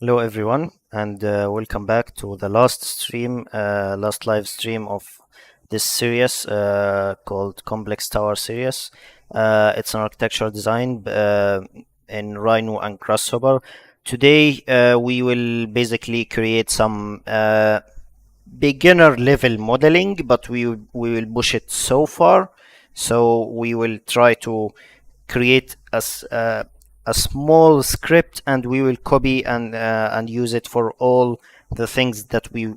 Hello everyone, and welcome back to the last live stream of this series called Complex Tower series. It's an architectural design in Rhino and Grasshopper. Today we will basically create some beginner level modeling, but we will push it so far. So we will try to create a small script, and we will copy and use it for all the things that we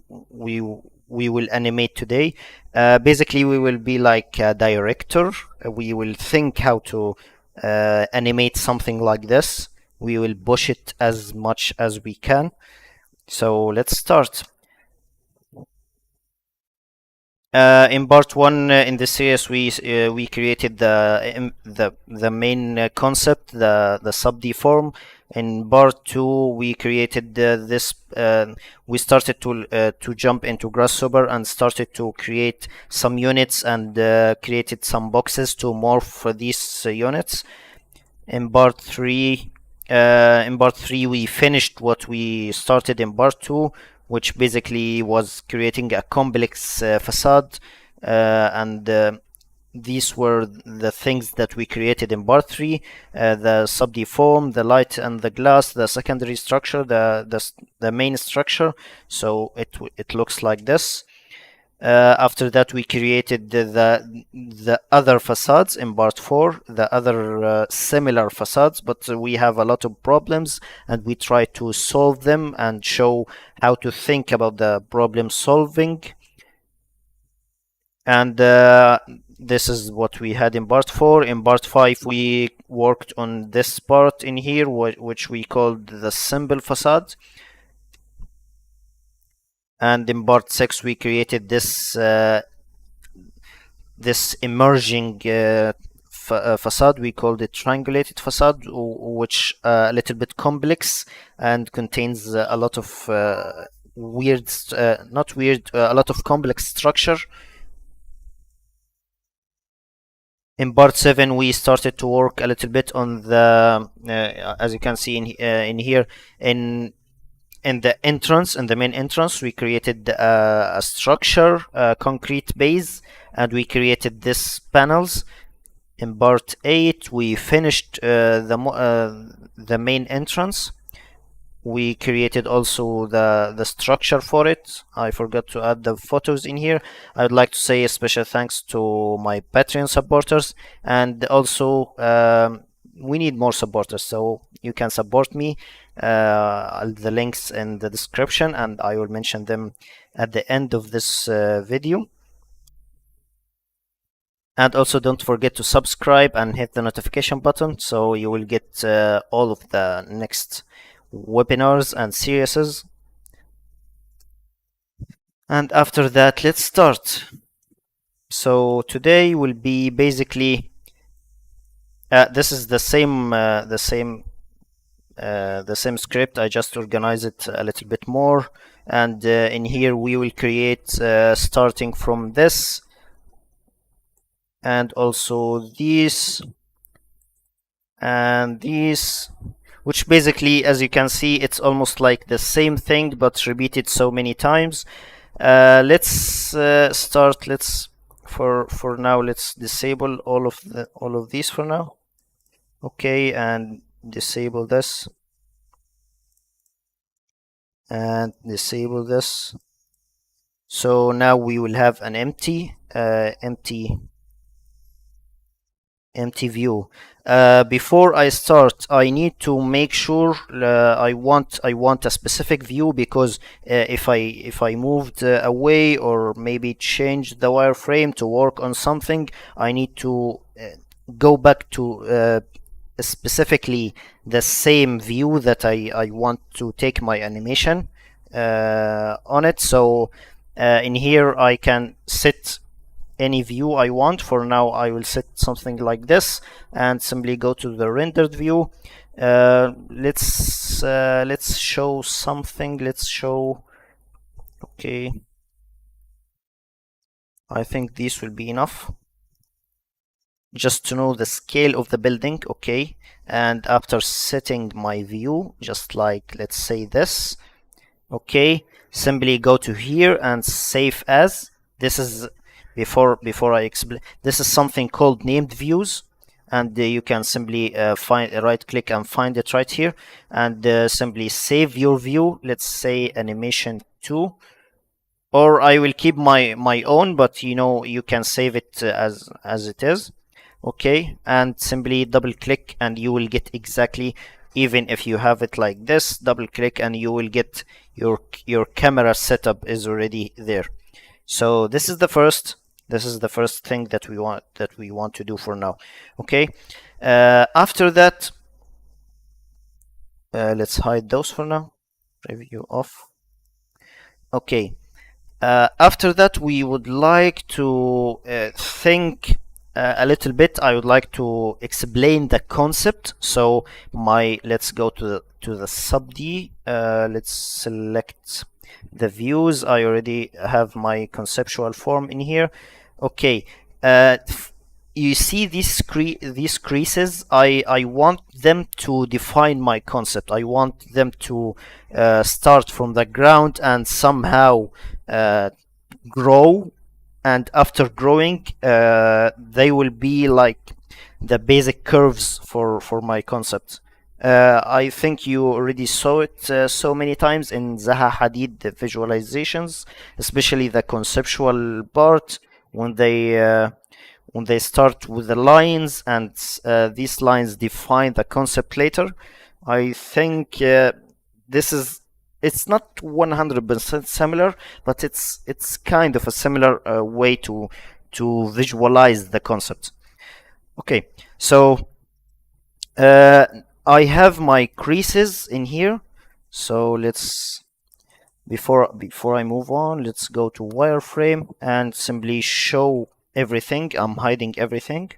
will animate today. Basically, we will be like a director. We will think how to animate something like this. We will push it as much as we can. So let's start. In part one in this series, we created the main concept, the sub deform. In part two, we created this. We started to jump into Grasshopper and started to create some units and created some boxes to morph these units. In part three, we finished what we started in part two, which basically was creating a complex facade, and these were the things that we created in part three: the subdeform, the light and the glass, the secondary structure, the main structure. So it looks like this. After that, we created the other facades in part four, the other similar facades, but we have a lot of problems, and we try to solve them and show how to think about the problem solving. And this is what we had in part four. In part five, we worked on this part in here, which we called the symbol facade. And in part six, we created this emerging facade. We called it triangulated facade, which a little bit complex and contains a lot of weird, not weird, a lot of complex structure. In part 7, we started to work a little bit on the, as you can see in here, in the entrance, in the main entrance, we created a structure, a concrete base, and we created these panels. In part 8, we finished the main entrance. We created also the structure for it. I forgot to add the photos in here. I would like to say a special thanks to my Patreon supporters, and also we need more supporters, so you can support me. The links in the description, and I will mention them at the end of this video. And also don't forget to subscribe and hit the notification button, so you will get all of the next webinars and series. And after that, let's start. So today will be basically this is the same script. I just organize it a little bit more, and in here we will create starting from this, and also these and these, which basically, as you can see, it's almost like the same thing but repeated so many times. Let's start. For now, let's disable all of these for now. Okay, and disable this and disable this. So now we will have an empty view. Before I start, I need to make sure I want a specific view, because if I moved away or maybe change the wireframe to work on something, I need to go back to specifically the same view that I want to take my animation on it. So in here I can set any view I want. For now, I will set something like this and simply go to the rendered view. Let's show something. Let's show. Okay, I think this will be enough. just to know the scale of the building. Okay, and after setting my view, just like let's say this, okay, simply go to here and save as. This is before I explain, this is something called named views, and you can simply find right click and find it right here, and simply save your view. Let's say animation 2, or I will keep my own, but you know, you can save it as it is. Okay, and simply double click and you will get exactly, even if you have it like this, double click and you will get your camera setup is already there. So this is the first thing that we want to do for now. Okay, after that, let's hide those for now. Preview off. Okay, after that, we would like to think a little bit. I would like to explain the concept. So let's go to the sub D. Let's select the views. I already have my conceptual form in here. Okay. You see these creases. I want them to define my concept. I want them to start from the ground and somehow uh, grow, and after growing they will be like the basic curves for my concept. I think you already saw it so many times in Zaha Hadid visualizations, especially the conceptual part, when they start with the lines, and these lines define the concept later. I think this is, it's not 100% similar, but it's kind of a similar way to visualize the concept. Okay, so uh, I have my creases in here. So let's, before I move on, let's go to wireframe and simply show everything. I'm hiding everything.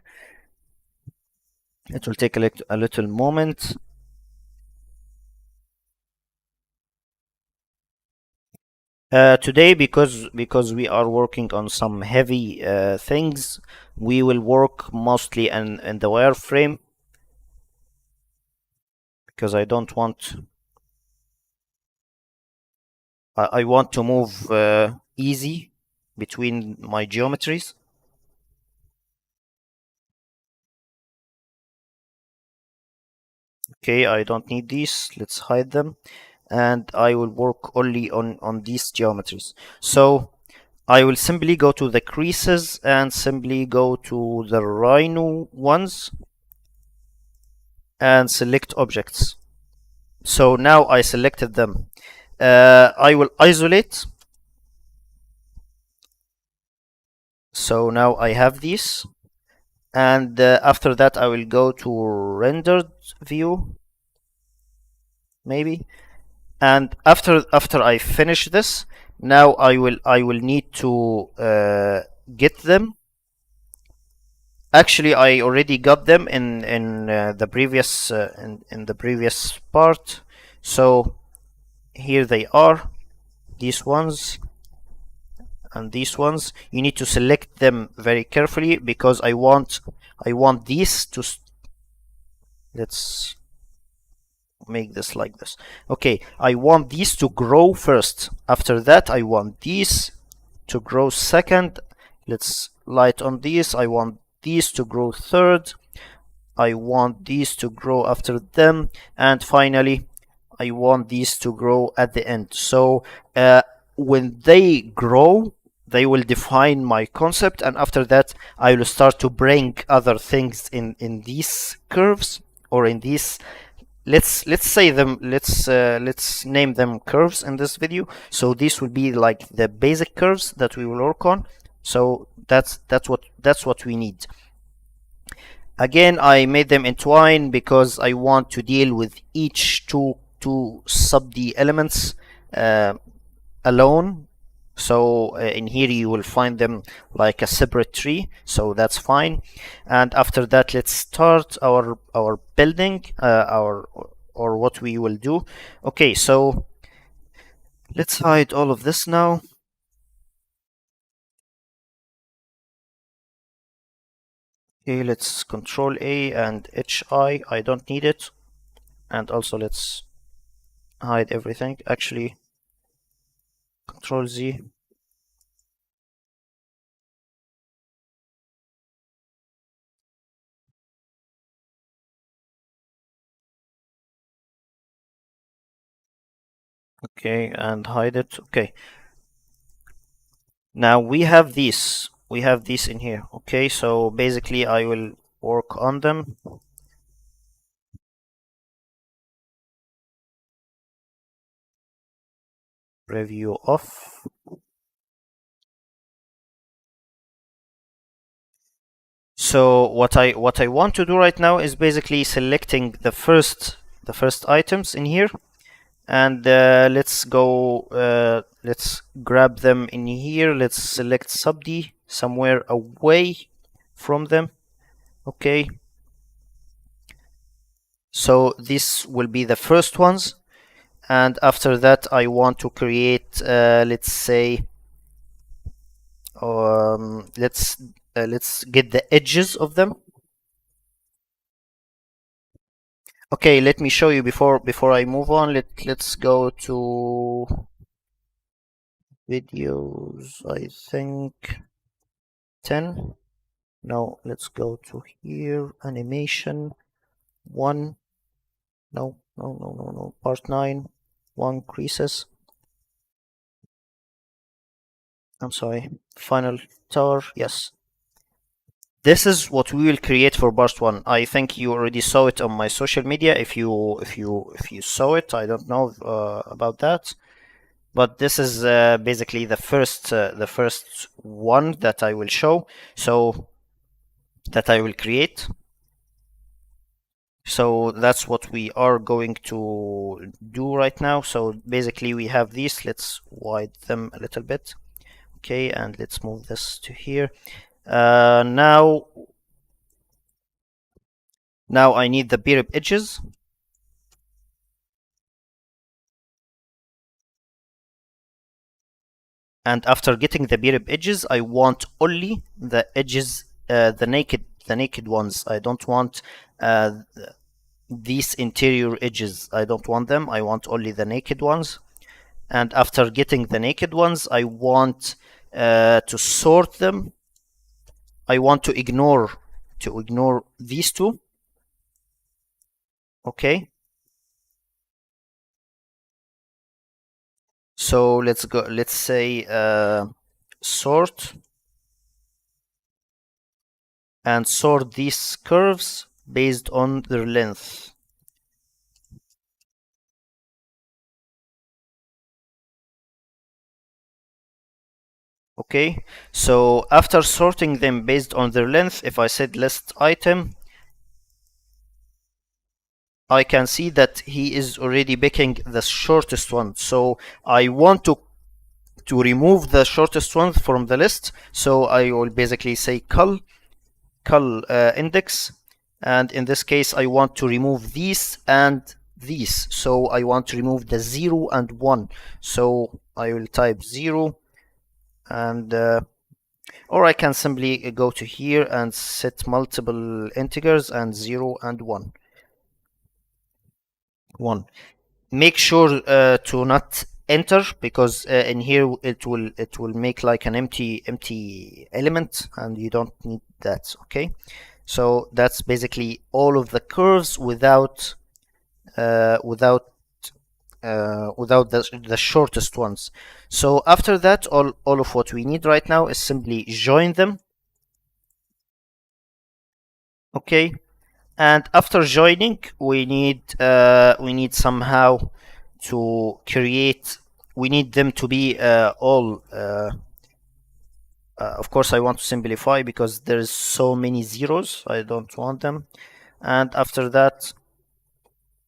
It will take a little moment. Today, because we are working on some heavy things, we will work mostly in the wireframe, because I don't want, I want to move easy between my geometries. Okay, I don't need these. Let's hide them, and I will work only on these geometries. So I will simply go to the creases and simply go to the Rhino ones and select objects. So now I selected them. I will isolate. So now I have these, and after that I will go to rendered view, maybe, and after I finish this, now I will need to get them. Actually, I already got them in the previous in the previous part. So here they are, these ones and these ones. You need to select them very carefully, because I want these to let's make this like this. Okay, I want these to grow first. After that, I want these to grow second. Let's light on these. I want these to grow third. I want these to grow after them, and finally I want these to grow at the end. So when they grow, they will define my concept, and after that I will start to bring other things in these curves, or in these, let's say them, let's name them curves in this video. So these will be like the basic curves that we will work on. So that's what we need. Again, I made them entwine because I want to deal with each two sub D elements alone. So in here you will find them like a separate tree, so that's fine. And after that, let's start our building, our, or what we will do. Okay, so let's hide all of this now. Okay, let's Control A and HI. I don't need it. And also let's hide everything. Actually, Control Z. Okay, and hide it. Okay. Now we have these. We have these in here. Okay, so basically I will work on them. Preview off. So what I want to do right now is basically selecting the first items in here, and let's grab them in here. Let's select subd somewhere away from them. Okay, so this will be the first ones, and after that I want to create let's say let's get the edges of them. Okay, let me show you before I move on. Let's go to videos, I think 10. No, let's go to here, animation 1. No, no, no, no, no. Part 9, 1 creases. I'm sorry. Final tower, yes. This is what we will create for burst 1. I think you already saw it on my social media. If you saw it, I don't know about that. But this is basically the first one that I will show, so that I will create. So that's what we are going to do right now. So basically we have these. Let's widen them a little bit. Okay, and let's move this to here. Now I need the beer edges. And after getting the beer edges, I want only the edges, the naked ones. I don't want these interior edges. I don't want them. I want only the naked ones. And after getting the naked ones, I want to sort them. I want to ignore these two. Okay. So let's go. Let's say sort, and sort these curves based on their length. Okay, so after sorting them based on their length, if I said list item, I can see that he is already picking the shortest one. So I want to remove the shortest one from the list. So I will basically say cull index, and in this case I want to remove these and these. So I want to remove the 0 and 1. So I will type 0 and or I can simply go to here and set multiple integers and 0 and 1. Make sure to not enter, because in here it will make like an empty element, and you don't need that. Okay, so that's basically all of the curves without the shortest ones. So after that, all of what we need right now is simply join them. Okay, and after joining, we need somehow to create. We need them to be all. Of course, I want to simplify because there's so many zeros. I don't want them. And after that,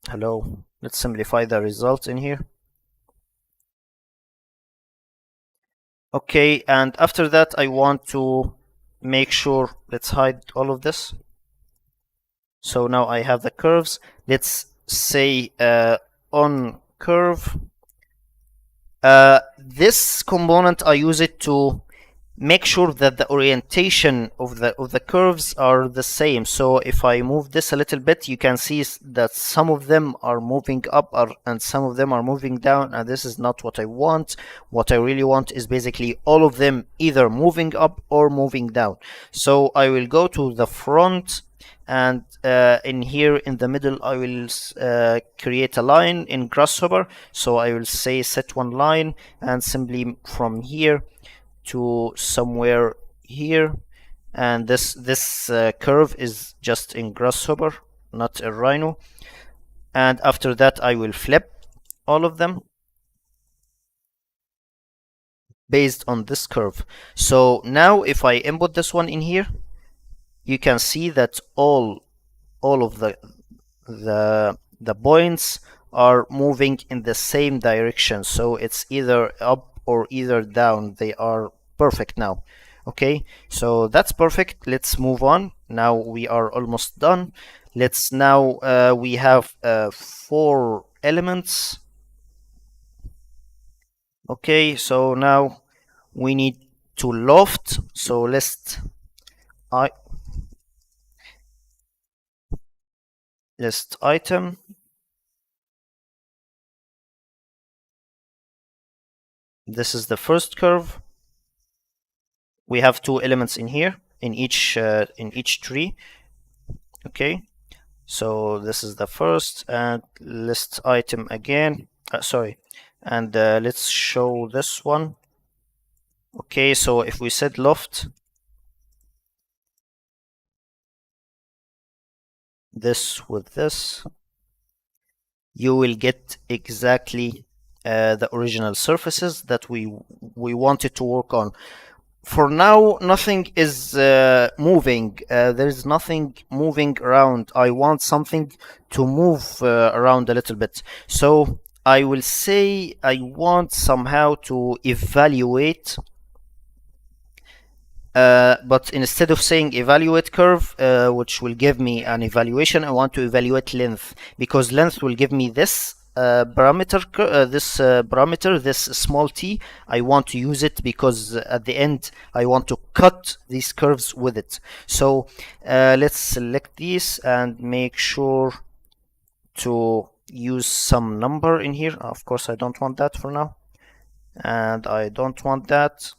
hello. Let's simplify the results in here. Okay, and after that, I want to make sure. Let's hide all of this. So now I have the curves. Let's say on curve. This component, I use it to make sure that the orientation of the curves are the same. So if I move this a little bit, you can see that some of them are moving up and some of them are moving down, and this is not what I want. What I really want is basically all of them either moving up or moving down. So I will go to the front, and in here in the middle I will create a line in Grasshopper. So I will say set one line, and simply from here to somewhere here, and this curve is just in Grasshopper, not a Rhino. And after that I will flip all of them based on this curve. So now if I input this one in here, you can see that all of the points are moving in the same direction. So it's either up or either down. They are perfect now. Okay, so that's perfect. Let's move on. Now we are almost done. Let's now we have 4 elements. Okay, so now we need to loft. So list item. This is the first curve. We have 2 elements in here in each tree. Okay, so this is the first, and list item again. Sorry, and let's show this one. Okay, so if we set loft this with this, you will get exactly the original surfaces that we wanted to work on. For now, nothing is moving. There is nothing moving around. I want something to move around a little bit. So I will say I want somehow to evaluate. But instead of saying evaluate curve, which will give me an evaluation, I want to evaluate length, because length will give me this parameter, this small t. I want to use it because at the end I want to cut these curves with it. So let's select these and make sure to use some number in here. Of course I don't want that for now, and I don't want that.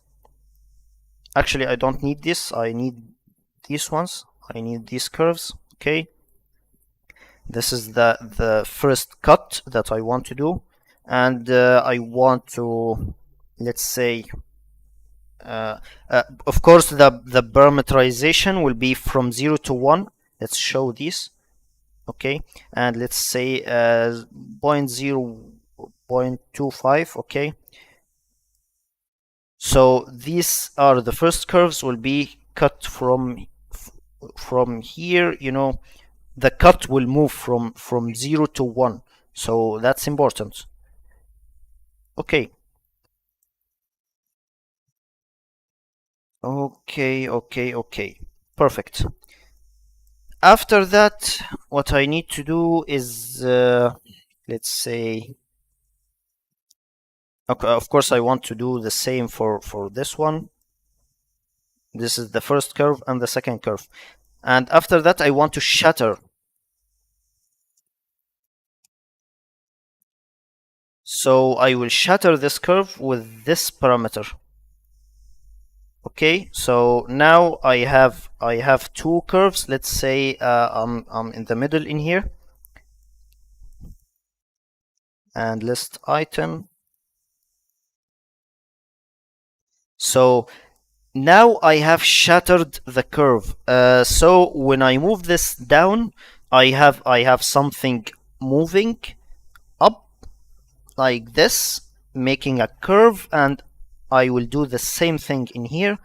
Actually, I don't need this. I need these ones. I need these curves. Okay, this is the first cut that I want to do, and I want to, let's say, of course the parameterization will be from 0 to 1. Let's show these. Okay, and let's say 0.0, 0.25. Okay, so these are the first curves, will be cut from here. You know, the cut will move from 0 to 1, so that's important. Okay, perfect. After that, what I need to do is let's say, okay, of course I want to do the same for this one. This is the first curve and the second curve, and after that I want to shatter. So I will shatter this curve with this parameter. Okay, so now I have 2 curves. Let's say I'm in the middle in here, and list item. So now I have shattered the curve. So when I move this down, I have something moving up like this, making a curve, and I will do the same thing in here.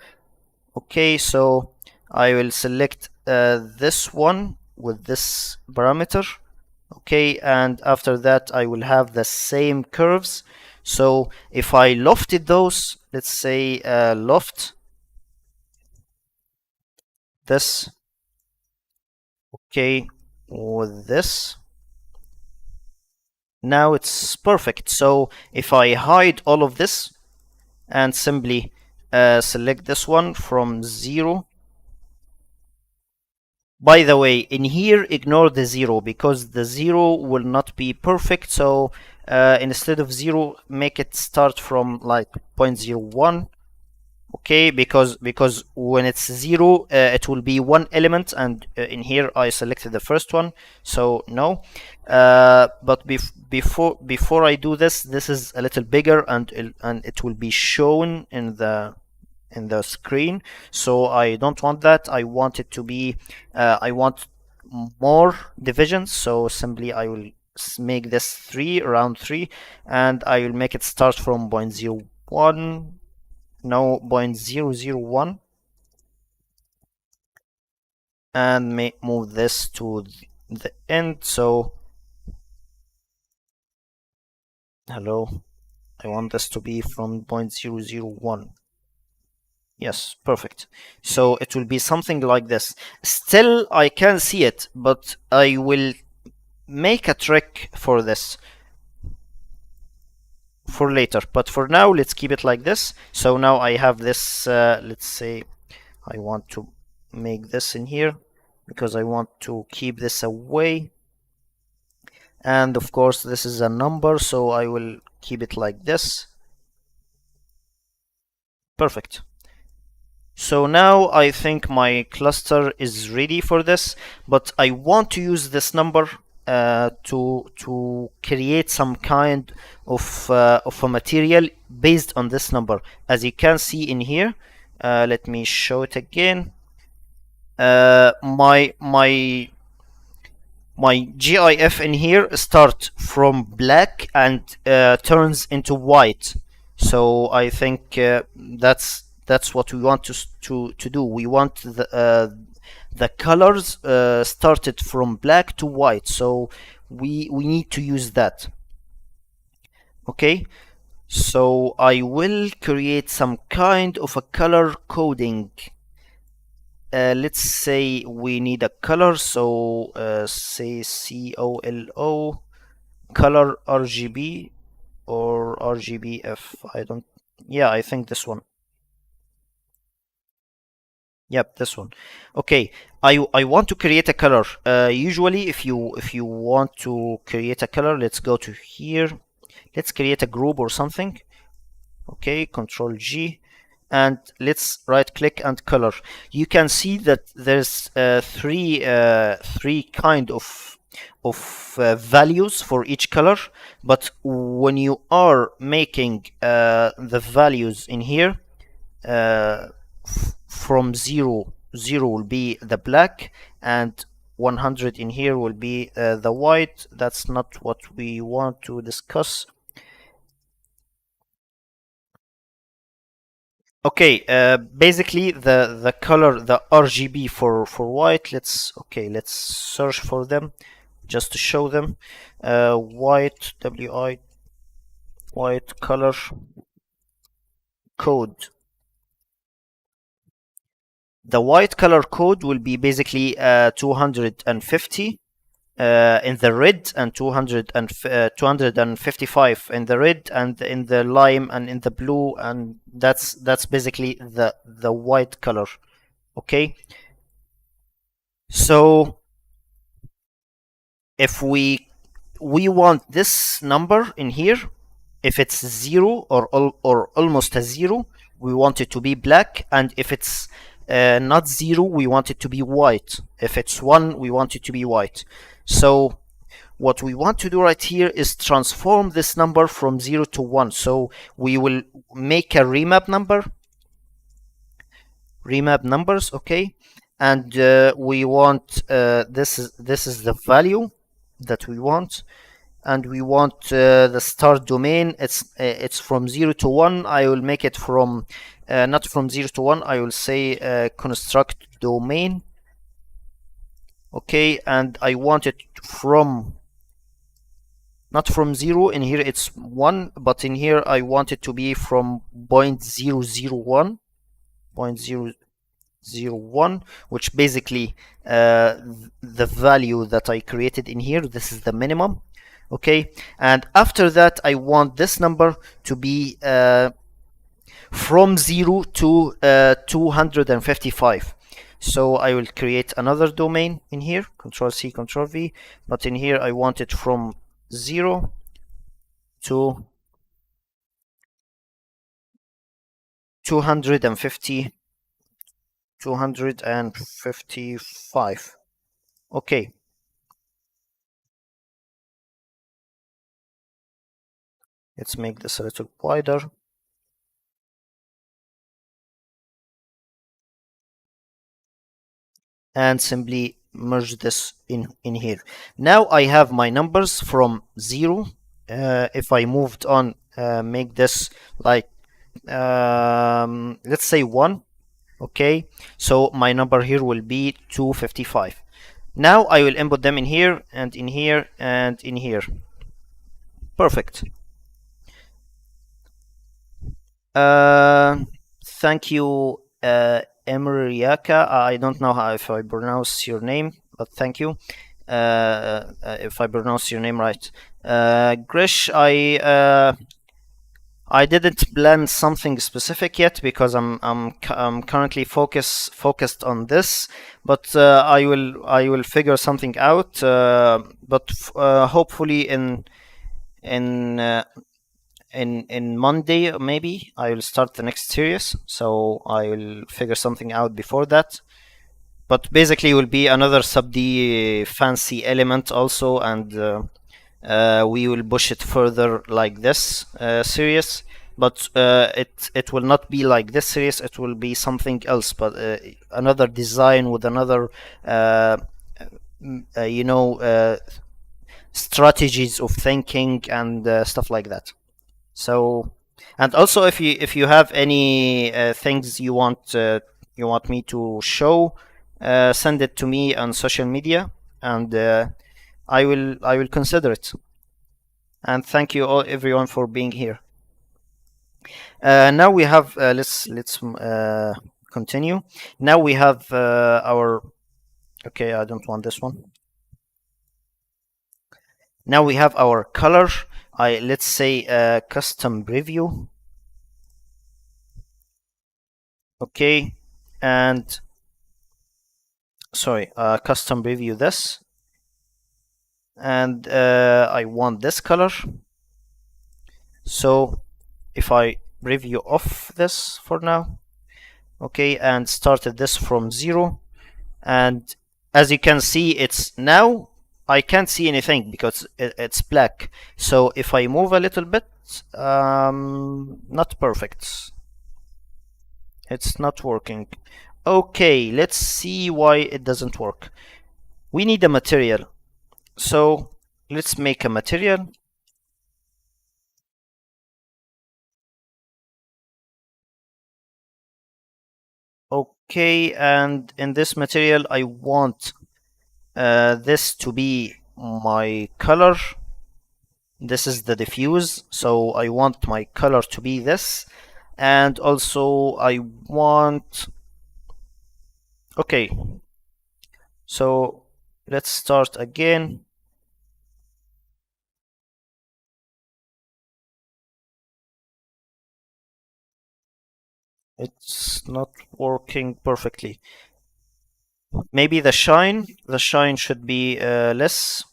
Okay, so I will select this one with this parameter. Okay, and after that I will have the same curves. So if I lofted those, let's say loft this, okay, with this, now it's perfect. So if I hide all of this and simply select this one from 0. By the way, in here, ignore the 0 because the 0 will not be perfect. So instead of 0, make it start from like 0.01. Okay, because when it's 0, it will be one element, and in here I selected the first one, so no. But before I do this, this is a little bigger, and it will be shown in the screen, so I don't want that. I want it to be I want more divisions, so simply I will make this 3, around 3, and I will make it start from 0.01, no, 0.001, and move this to the end. So hello, I want this to be from 0.001. Yes, perfect. So it will be something like this. Still, I can see it, but I will make a trick for this for later. But for now, let's keep it like this. So now I have this, let's say I want to make this in here because I want to keep this away. And of course, this is a number, so I will keep it like this. Perfect. So now I think my cluster is ready for this, but I want to use this number to create some kind of a material based on this number. As you can see in here, let me show it again. My GIF in here start from black and turns into white. So I think that's what we want to do. We want the colors started from black to white, so we need to use that. Okay, so I will create some kind of a color coding. Let's say we need a color, so say COLO color RGB or RGBF. I don't. Yeah, I think this one. Yep, this one. Okay, I want to create a color. Usually, if you want to create a color, let's go to here. Let's create a group or something. Okay, Control G, and let's right click and color. You can see that there's three kind of values for each color, but when you are making the values in here, from 0 will be the black, and 100 in here will be the white. That's not what we want to discuss. Okay, basically the color, the RGB for white, let's search for them just to show them. White, WI, white color code. The white color code will be basically 250 in the red, and 255 in the red, and in the lime, and in the blue, and that's basically the white color. Okay, so if we want this number in here, if it's 0 or almost a 0, we want it to be black, and if it's not 0, we want it to be white. If it's 1, we want it to be white. So what we want to do right here is transform this number from 0 to 1. So we will make a remap numbers, okay, and we want this is the value that we want, and we want the start domain. It's from 0 to 1. I will make it from not from 0 to 1. I will say construct domain. Okay, and I want it from not from 0. In here it's 1, but in here I want it to be from 0.001, which basically the value that I created in here. This is the minimum. Okay, and after that I want this number to be from 0 to 255. So I will create another domain in here, Control C, Control V, but in here I want it from 0 to 250, 255. Okay, let's make this a little wider. And simply merge this in here. Now I have my numbers from 0. If I moved on, make this like let's say 1. Okay, so my number here will be 255. Now I will input them in here and in here and in here. Perfect. uh, Thank you, Amir Ahmed. I don't know how if I pronounce your name, but thank you. If I pronounce your name right. Grish, I didn't plan something specific yet because I'm currently focused on this, but I will figure something out. But hopefully in uh, in Monday maybe I will start the next series, so I will figure something out before that. But basically, it will be another sub-D fancy element also, and we will push it further like this series. But it will not be like this series. It will be something else, but another design with another you know strategies of thinking and stuff like that. So, and also if you have any things you want me to show, send it to me on social media, and I will consider it. And thank you all everyone for being here. Now we have let's continue. Now we have our okay. I don't want this one. Now we have our color. Let's say custom preview. Okay, and sorry, custom preview this, and I want this color. So if I preview off this for now, okay, and started this from 0, and as you can see, it's now I can't see anything because it's black. So if I move a little bit, not perfect. It's not working. Okay, let's see why it doesn't work. We need a material. So let's make a material. Okay, and in this material, I want this to be my color. This is the diffuse, so I want my color to be this. And also, I want. Okay, so let's start again. It's not working perfectly. Maybe the shine should be less.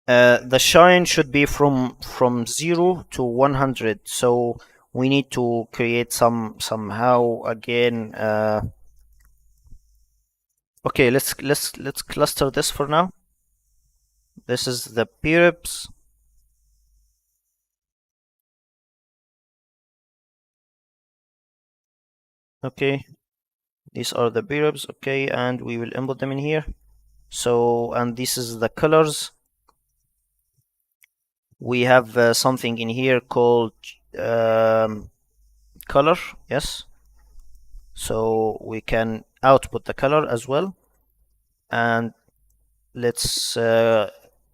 The shine should be from 0 to 100. So we need to create somehow again. Okay, let's cluster this for now. This is the peribs. Okay, these are the peribs. Okay, and we will input them in here. So, and this is the colors. We have something in here called color. Yes. So we can output the color as well. And let's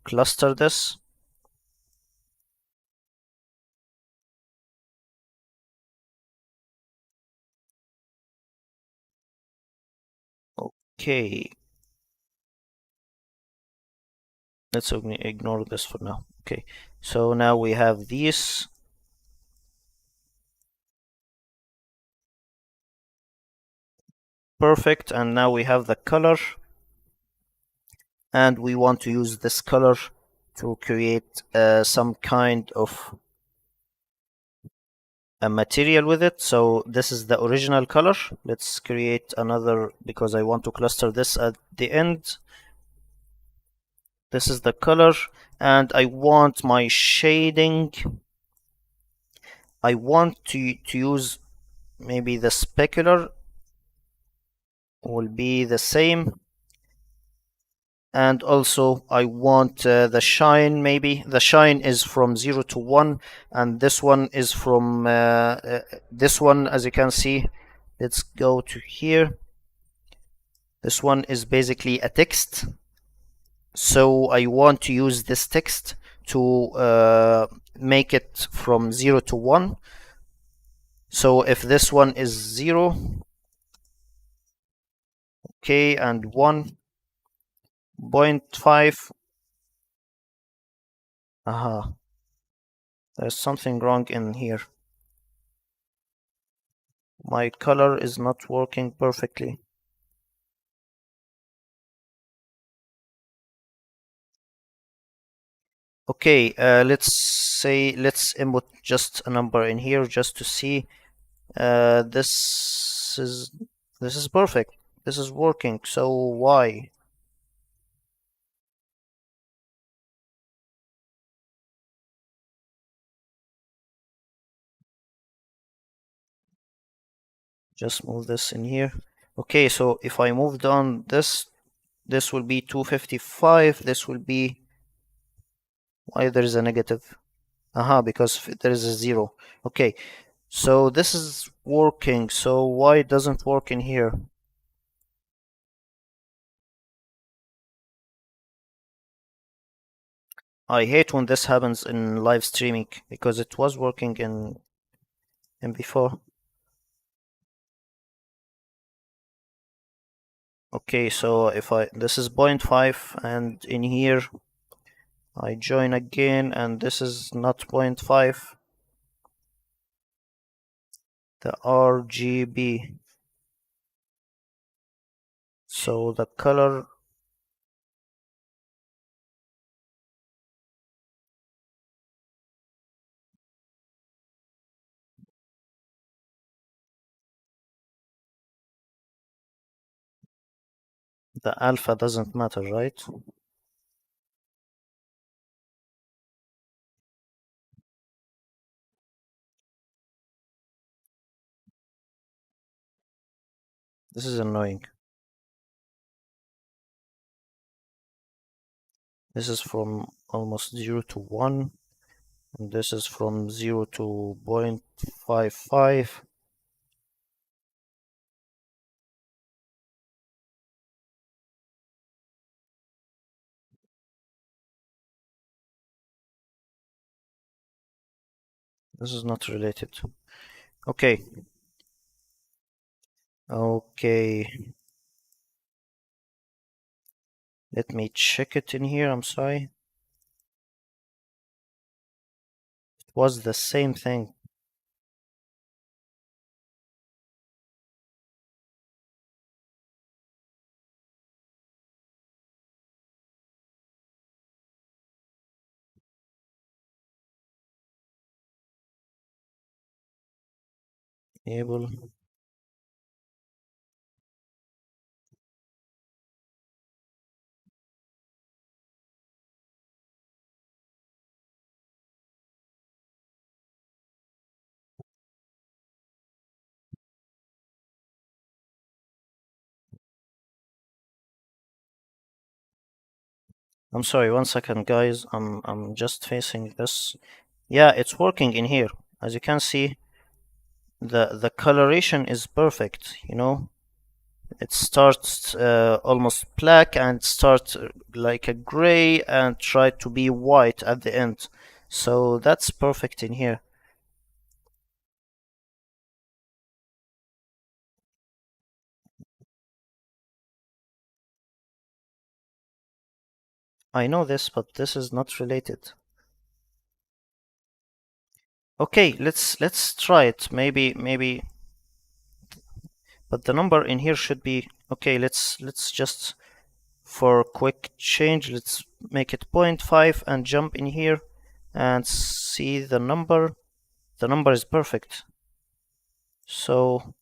cluster this. Okay. let's ignore this for now. Okay, so now we have these. Perfect, and now we have the color, and we want to use this color to create some kind of a material with it. So this is the original color. Let's create another, because I want to cluster this at the end. This is the color, and I want my shading. I want to use maybe the specular will be the same, and also I want the shine. Maybe the shine is from 0 to 1, and this one is from this one, as you can see. Let's go to here. This one is basically a text, so I want to use this text to make it from 0 to 1. So if this one is 0, okay, and 1.5, aha, there's something wrong in here. My color is not working perfectly. Okay, let's input just a number in here just to see. Uh, this is this is perfect. This is working. So why? Just move this in here. Okay, so if I moved on this, this will be 255. This will be, why there is a negative? Aha, because there is a 0. Okay, so this is working. So why it doesn't work in here? I hate when this happens in live streaming because it was working in before. Okay, so if I, this is 0.5, and in here I join again, and this is not 0.5, the RGB. So the color, the alpha doesn't matter, right? This is annoying. This is from almost 0 to 1, and this is from 0 to 0.55. This is not related. Okay. Okay. Let me check it in here. I'm sorry. It was the same thing. Able. I'm sorry, 1 second, guys. I'm just facing this. Yeah, it's working in here. As you can see, the coloration is perfect. You know, it starts almost black and starts like a gray and try to be white at the end. So that's perfect in here. I know this, but this is not related. Okay, let's try it. Maybe, but the number in here should be okay. Let's just for quick change, let's make it 0.5 and jump in here and see the number. The number is perfect. So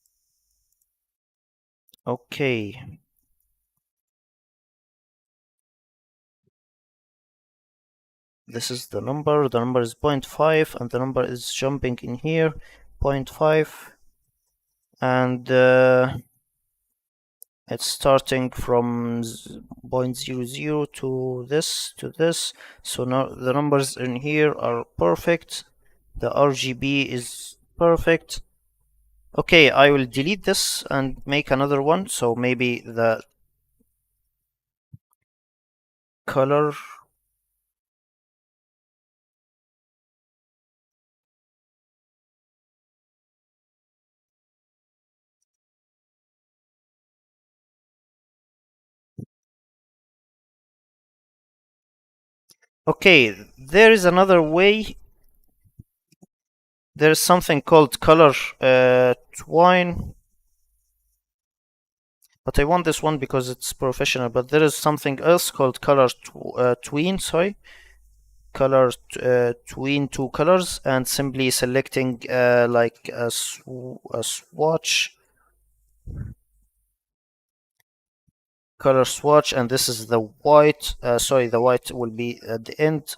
okay, this is the number. The number is 0.5 and the number is jumping in here 0.5, and it's starting from 0.00 to this. So now the numbers in here are perfect. The RGB is perfect. Okay, I will delete this and make another one. So maybe the color. Okay, there is another way. There's something called color twine, but I want this one because it's professional. But there is something else called color tween. Sorry, color tween two colors, and simply selecting like a swatch, color swatch, and this is the white. Sorry, the white will be at the end,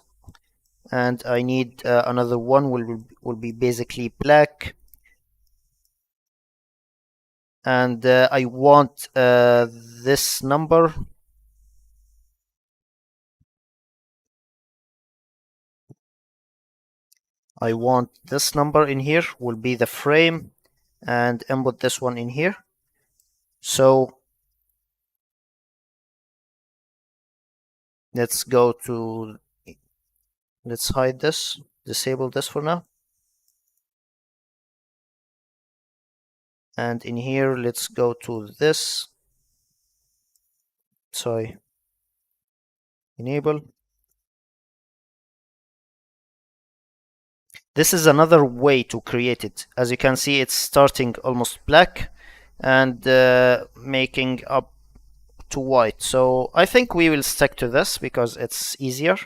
and I need another one will be basically black, and I want this number. I want this number in here will be the frame, and input this one in here. So let's go to, let's hide this, disable this for now. And in here, let's go to this. Sorry, enable. This is another way to create it. As you can see, it's starting almost black and making up to white. So I think we will stick to this because it's easier.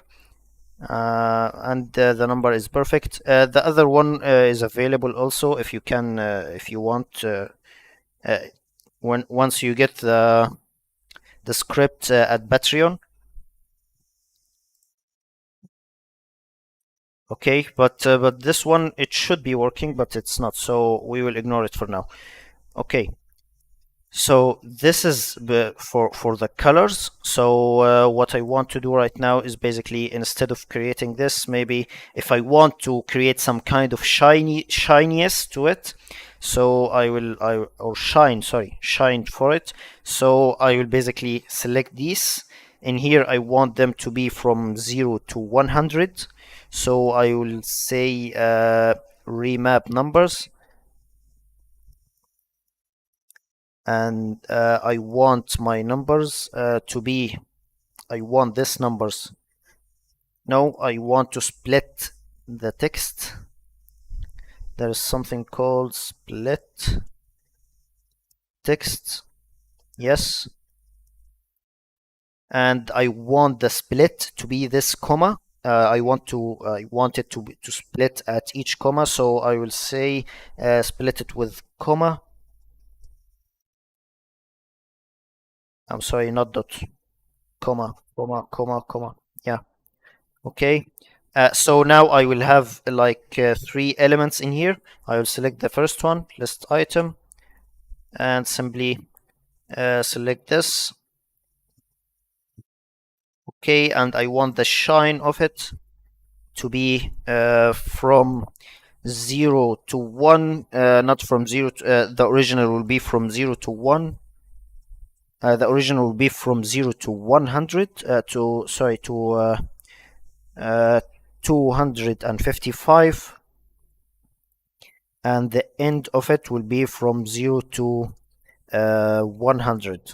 And the number is perfect. The other one is available also if you can, if you want. When once you get the script at Patreon. Okay, but this one it should be working, but it's not. So we will ignore it for now. Okay. So this is for the colors. So what I want to do right now is basically, instead of creating this, maybe if I want to create some kind of shininess to it, so or shine, sorry, shine for it. So I will basically select these. In here I want them to be from 0 to 100. So I will say remap numbers, and I want my numbers to be, I want this numbers. No, I want to split the text. There's something called split text. Yes. And I want the split to be this comma. I want it to split at each comma. So I will say split it with comma. I'm sorry, not dot, comma, comma, comma, comma. Yeah. Okay. So now I will have like 3 elements in here. I will select the first one, list item, and simply select this. Okay, and I want the shine of it to be from 0 to 1, not from 0 to, the original will be from 0 to 1. The original will be from 0 to 100, to, sorry, to 255, and the end of it will be from 0 to 100.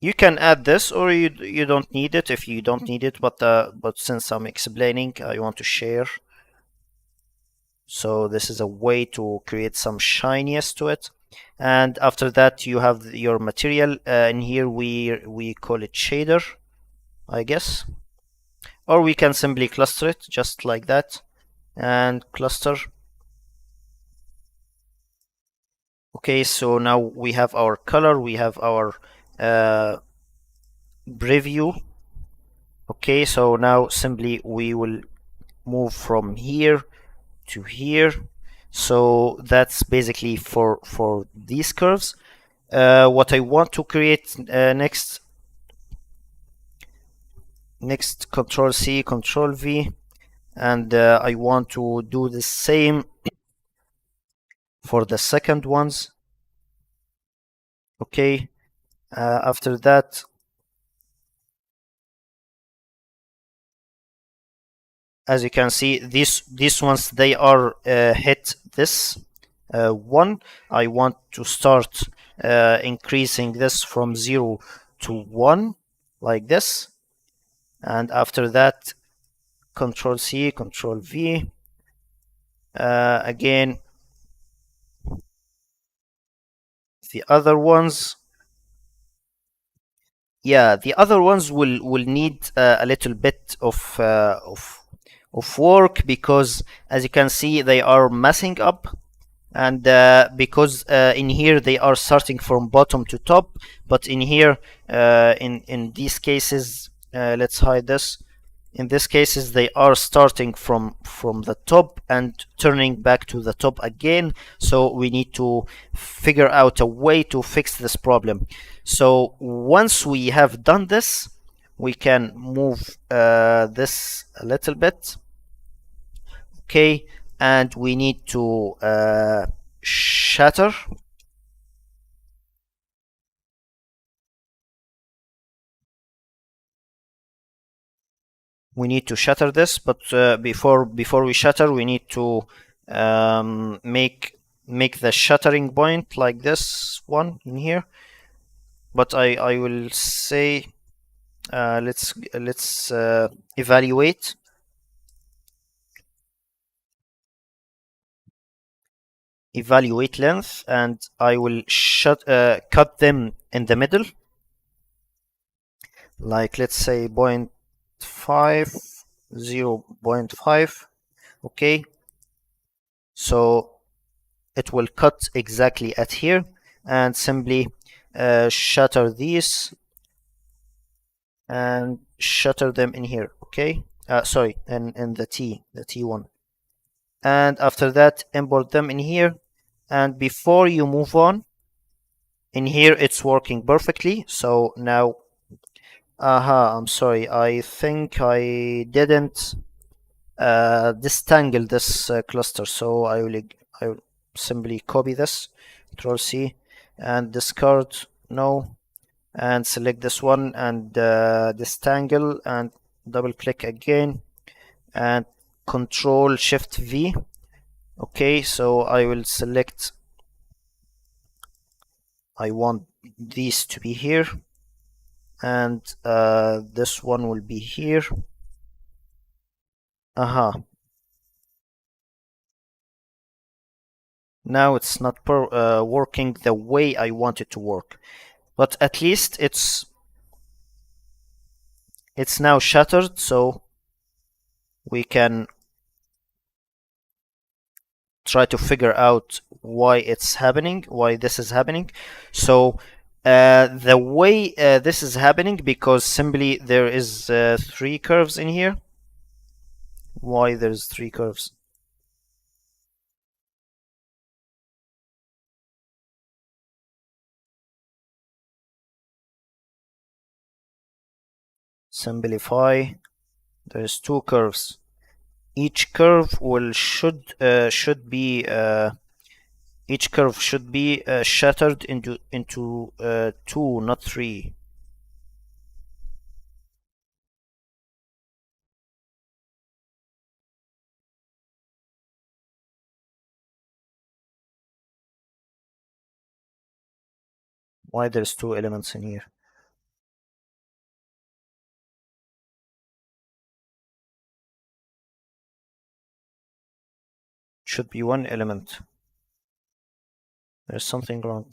You can add this, or you don't need it if you don't need it. But since I'm explaining, I want to share. So this is a way to create some shininess to it. And after that, you have your material. In here, we call it shader, I guess, or we can simply cluster it just like that, and cluster. Okay, so now we have our color, we have our uh, preview. Okay, so now simply we will move from here to here. So that's basically for these curves. What I want to create next, Control C, Control V, and I want to do the same for the second ones. Okay, after that, as you can see, these ones, they are hit this one. I want to start increasing this from 0 to 1 like this, and after that, Control C, Control V. Again, the other ones, yeah, the other ones will need a little bit of work, because as you can see, they are messing up. And because in here they are starting from bottom to top, but in here, in these cases, let's hide this. In these cases, they are starting from the top and turning back to the top again. So we need to figure out a way to fix this problem. So once we have done this, we can move this a little bit. Okay, and we need to shatter. We need to shatter this, but before we shatter, we need to make the shattering point like this one in here. But I will say, let's evaluate length, and I will cut them in the middle, like let's say 0.5, 0.5. Okay, so it will cut exactly at here, and simply shatter these and shatter them in here. Okay, sorry, in the T1, and after that import them in here. And before you move on, in here it's working perfectly. So now, I'm sorry, I think I didn't distangle this cluster, so I will simply copy this, Control C, and discard no, and select this one, and distangle, and double click again, and Control Shift V. Okay, so I will select, I want these to be here, and this one will be here. Now it's not working the way I want it to work, but at least it's now shattered, so we can try to figure out why this is happening. So the way this is happening, because simply there is 3 curves in here. Why there's 3 curves? Simplify. There's 2 curves. Each curve should be each curve should be shattered into 2, not 3. Why there's 2 elements in here? should be one element. There's something wrong.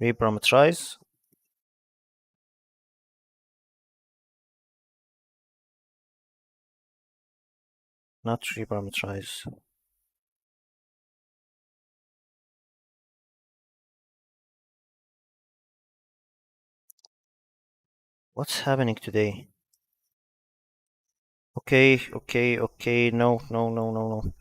Reparameterize. Not reparameterize. What's happening today? Okay, okay, okay. No, no, no, no, no.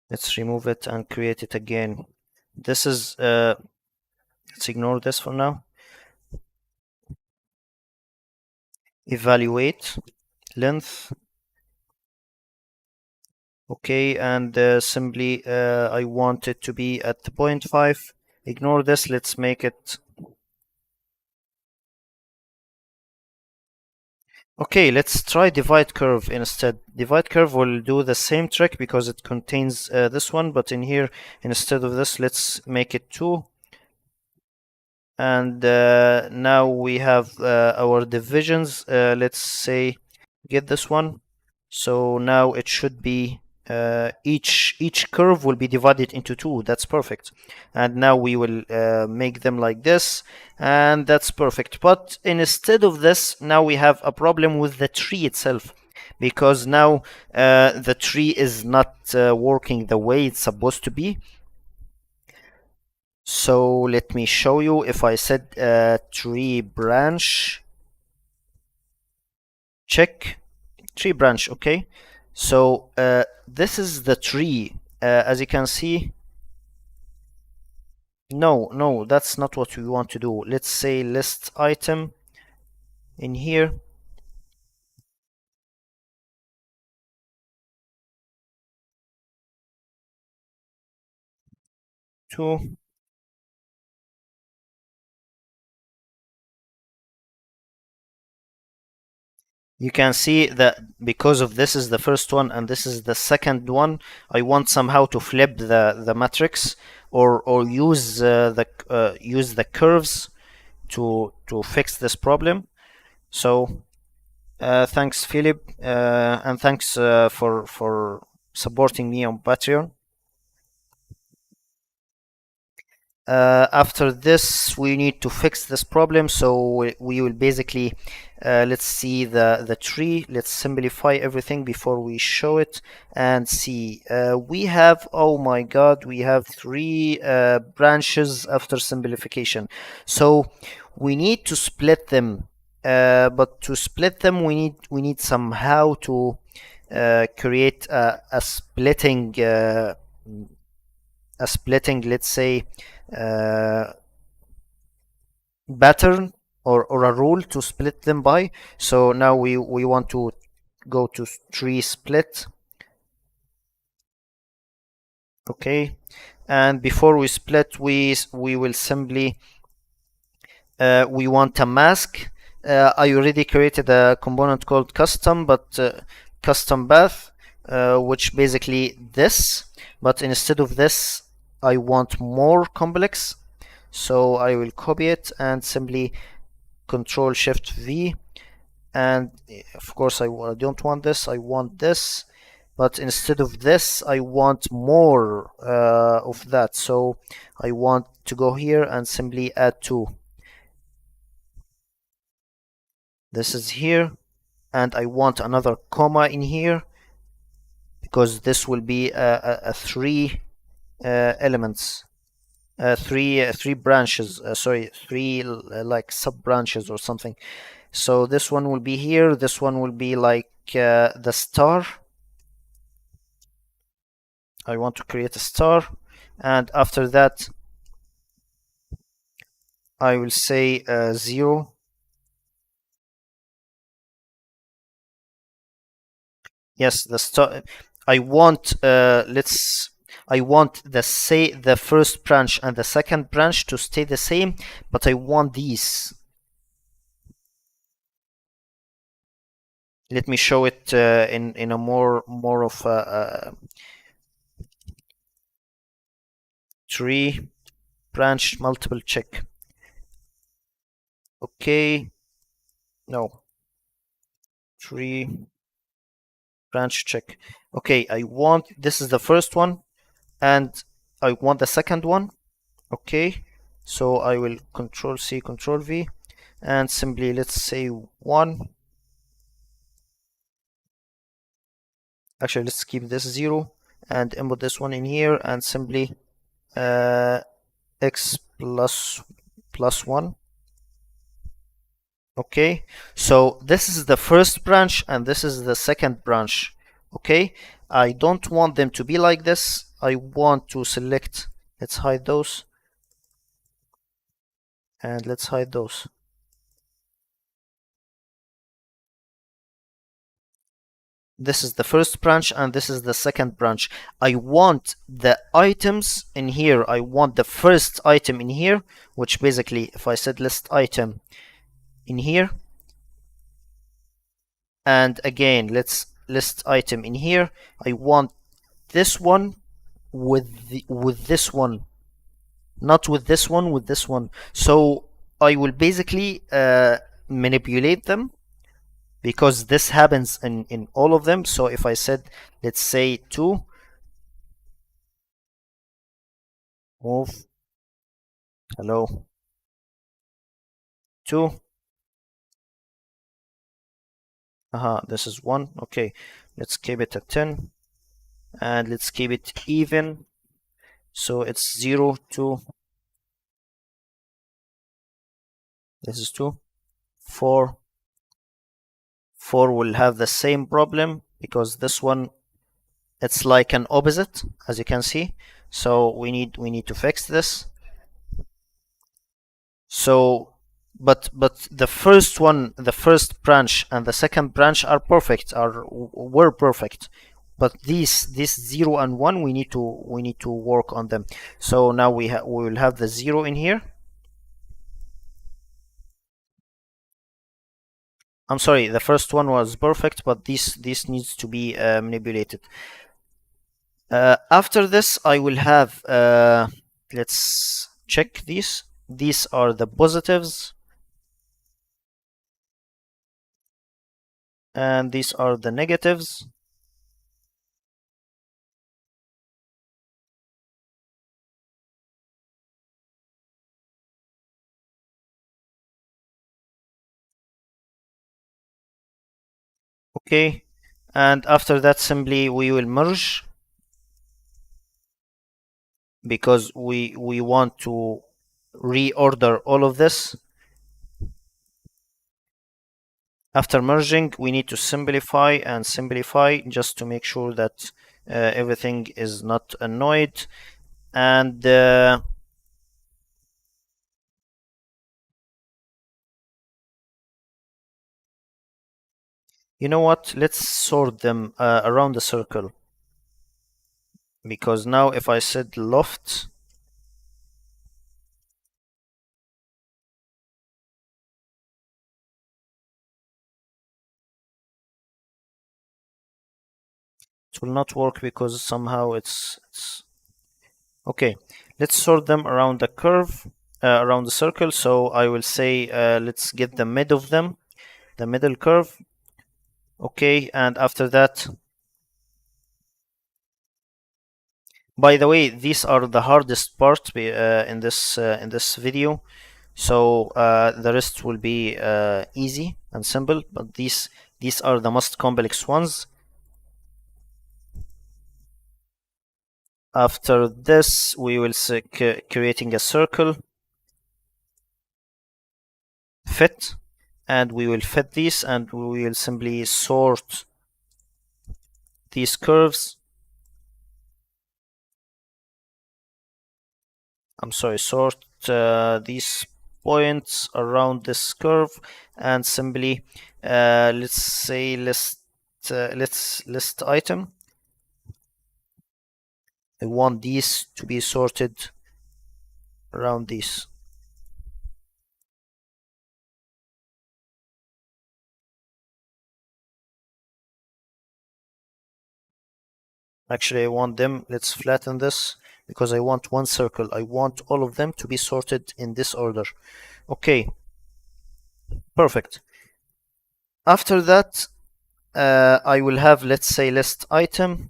Let's remove it and create it again. This is, let's ignore this for now. Evaluate, length. Okay, and simply I want it to be at 0.5. Ignore this, let's make it. Okay, let's try divide curve instead. Divide curve will do the same trick because it contains this one, but in here, instead of this, let's make it 2. And now we have our divisions. Let's say get this one. So now it should be each curve will be divided into 2. That's perfect. And now we will make them like this, and that's perfect. But instead of this, now we have a problem with the tree itself, because now the tree is not working the way it's supposed to be. So let me show you. If I said tree branch, check tree branch. Okay, so this is the tree. As you can see, no, that's not what we want to do. Let's say list item in here. Two. You can see that because of this is the first one and this is the second one, I want somehow to flip the matrix, or use the curves to fix this problem. So thanks, Philip, and thanks for supporting me on Patreon. After this, we need to fix this problem. So we will basically let's see the tree. Let's simplify everything before we show it and see. We have, oh my god, we have 3 branches after simplification. So we need to split them. But to split them, we need somehow to create a splitting. Let's say, pattern, or a rule to split them by. So now we want to go to tree split. Okay, and before we split, we will simply we want a mask. I already created a component called custom, but custom path, which basically this, but instead of this I want more complex. So I will copy it and simply Control Shift V, and of course I don't want this, I want this, but instead of this I want more of that. So I want to go here and simply add 2. This is here, and I want another comma in here because this will be a 3 elements, 3 branches, sorry, 3 like sub branches or something. So this one will be here, this one will be like the star. I want to create a star, and after that I will say 0. Yes, the star. I want I want the first branch and the second branch to stay the same, but I want these. let me show it in a more of a tree branch multiple check. Okay, no, tree branch check. Okay, I want, this is the first one, and I want the second one. Okay, so I will Control C, Control V, and simply let's say 1. Actually, let's keep this 0 and input this one in here, and simply uh, x plus 1. Okay, so this is the first branch and this is the second branch. Okay, I don't want them to be like this. I want to select, let's hide those, and let's hide those. This is the first branch and this is the second branch. I want the items in here. I want the first item in here, which basically, if I said list item in here, and again let's list item in here, I want this one with this one, not with this one, with this one. So I will basically manipulate them, because this happens in all of them. So if I said, let's say 2, move, hello, 2, this is 1. Okay, let's keep it at 10, and let's keep it even, so it's 0, 2, this is 2, 4. 4 will have the same problem, because this one, it's like an opposite, as you can see. So we need to fix this. So but the first one, the first branch and the second branch are perfect, were perfect, but these 0 and 1, we need to work on them. So now we will have the 0 in here. I'm sorry, the first one was perfect, but this needs to be manipulated. After this, I will have, let's check these. These are the positives, and these are the negatives. Okay, and after that, simply we will merge, because we want to reorder all of this. After merging, we need to simplify and simplify, just to make sure that everything is not annoyed. And you know what, let's sort them around the circle, because now if I said loft, it will not work, because somehow it's okay. Let's sort them around the curve, around the circle. So I will say let's get the mid of them, the middle curve. Okay, and after that, by the way, these are the hardest part in this video. So the rest will be easy and simple, but these are the most complex ones. After this, we will creating a circle fit, and we will fit these, and we will simply sort these curves. I'm sorry, sort these points around this curve, and simply let's say let's list item. I want these to be sorted around these. Actually, I want them, let's flatten this because I want one circle. I want all of them to be sorted in this order. Okay, perfect. After that, I will have, let's say, list item.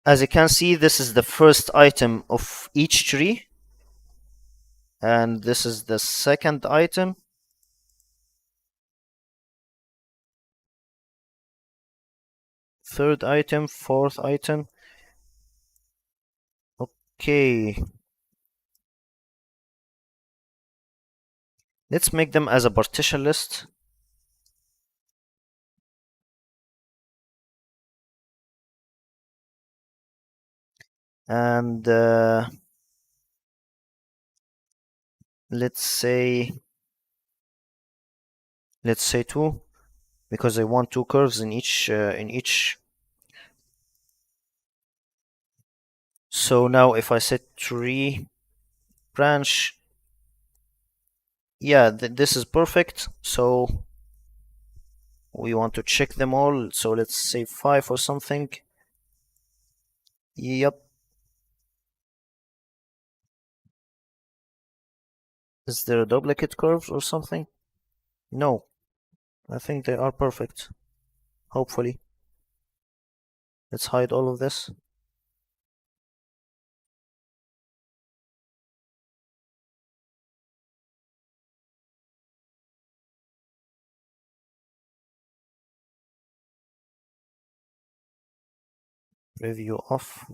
As you can see, this is the first item of each tree, and this is the second item. Third item, fourth item. Okay, let's make them as a partition list. And let's say two, because I want two curves in each. So now if I set tree branch, yeah, this is perfect. So we want to check them all. So let's say 5 or something. Yep. Is there a duplicate curve or something? No. I think they are perfect. Hopefully. Let's hide all of this. Preview off.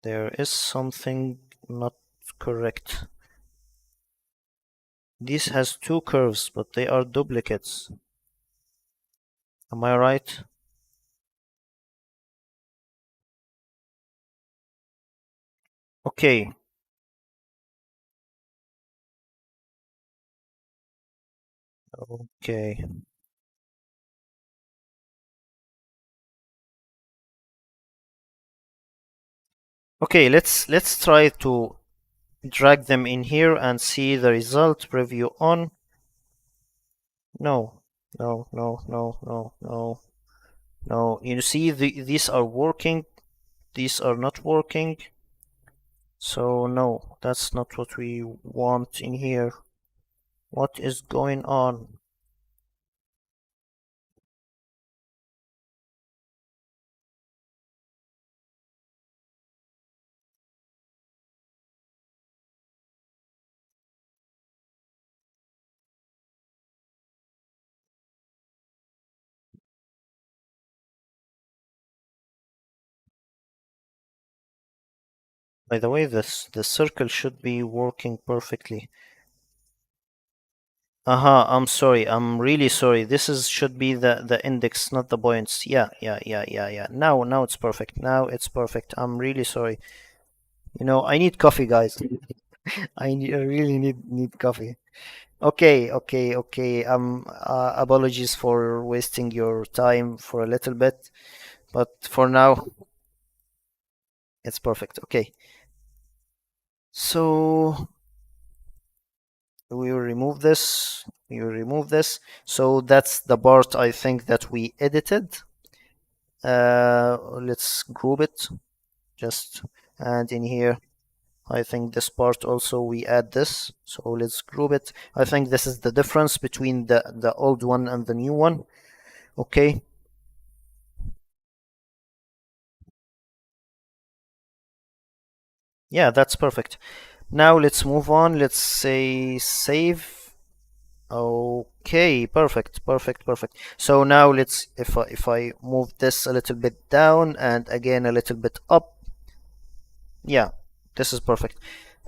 There is something not correct. This has two curves, but they are duplicates. Am I right? Okay. Okay. Okay, let's try to drag them in here and see the result. Preview on. No. No, no, no, no, no. No. You see these are working. These are not working. So no, that's not what we want in here. What is going on? By the way, the circle should be working perfectly. I'm sorry. I'm really sorry. This is should be the index, not the points. Yeah. Now it's perfect. Now it's perfect. I'm really sorry. I need coffee, guys. I really need coffee. Okay. Apologies for wasting your time for a little bit, but for now, it's perfect. Okay. So we will remove this. We will remove this. So that's the part I think that we edited. Let's group it. Just and in here, I think this part also we add this. So let's group it. I think this is the difference between the old one and the new one. Okay. Yeah, that's perfect. Now let's move on. Let's say save. Okay, perfect. So now let's if I move this a little bit down and again a little bit up. Yeah, this is perfect.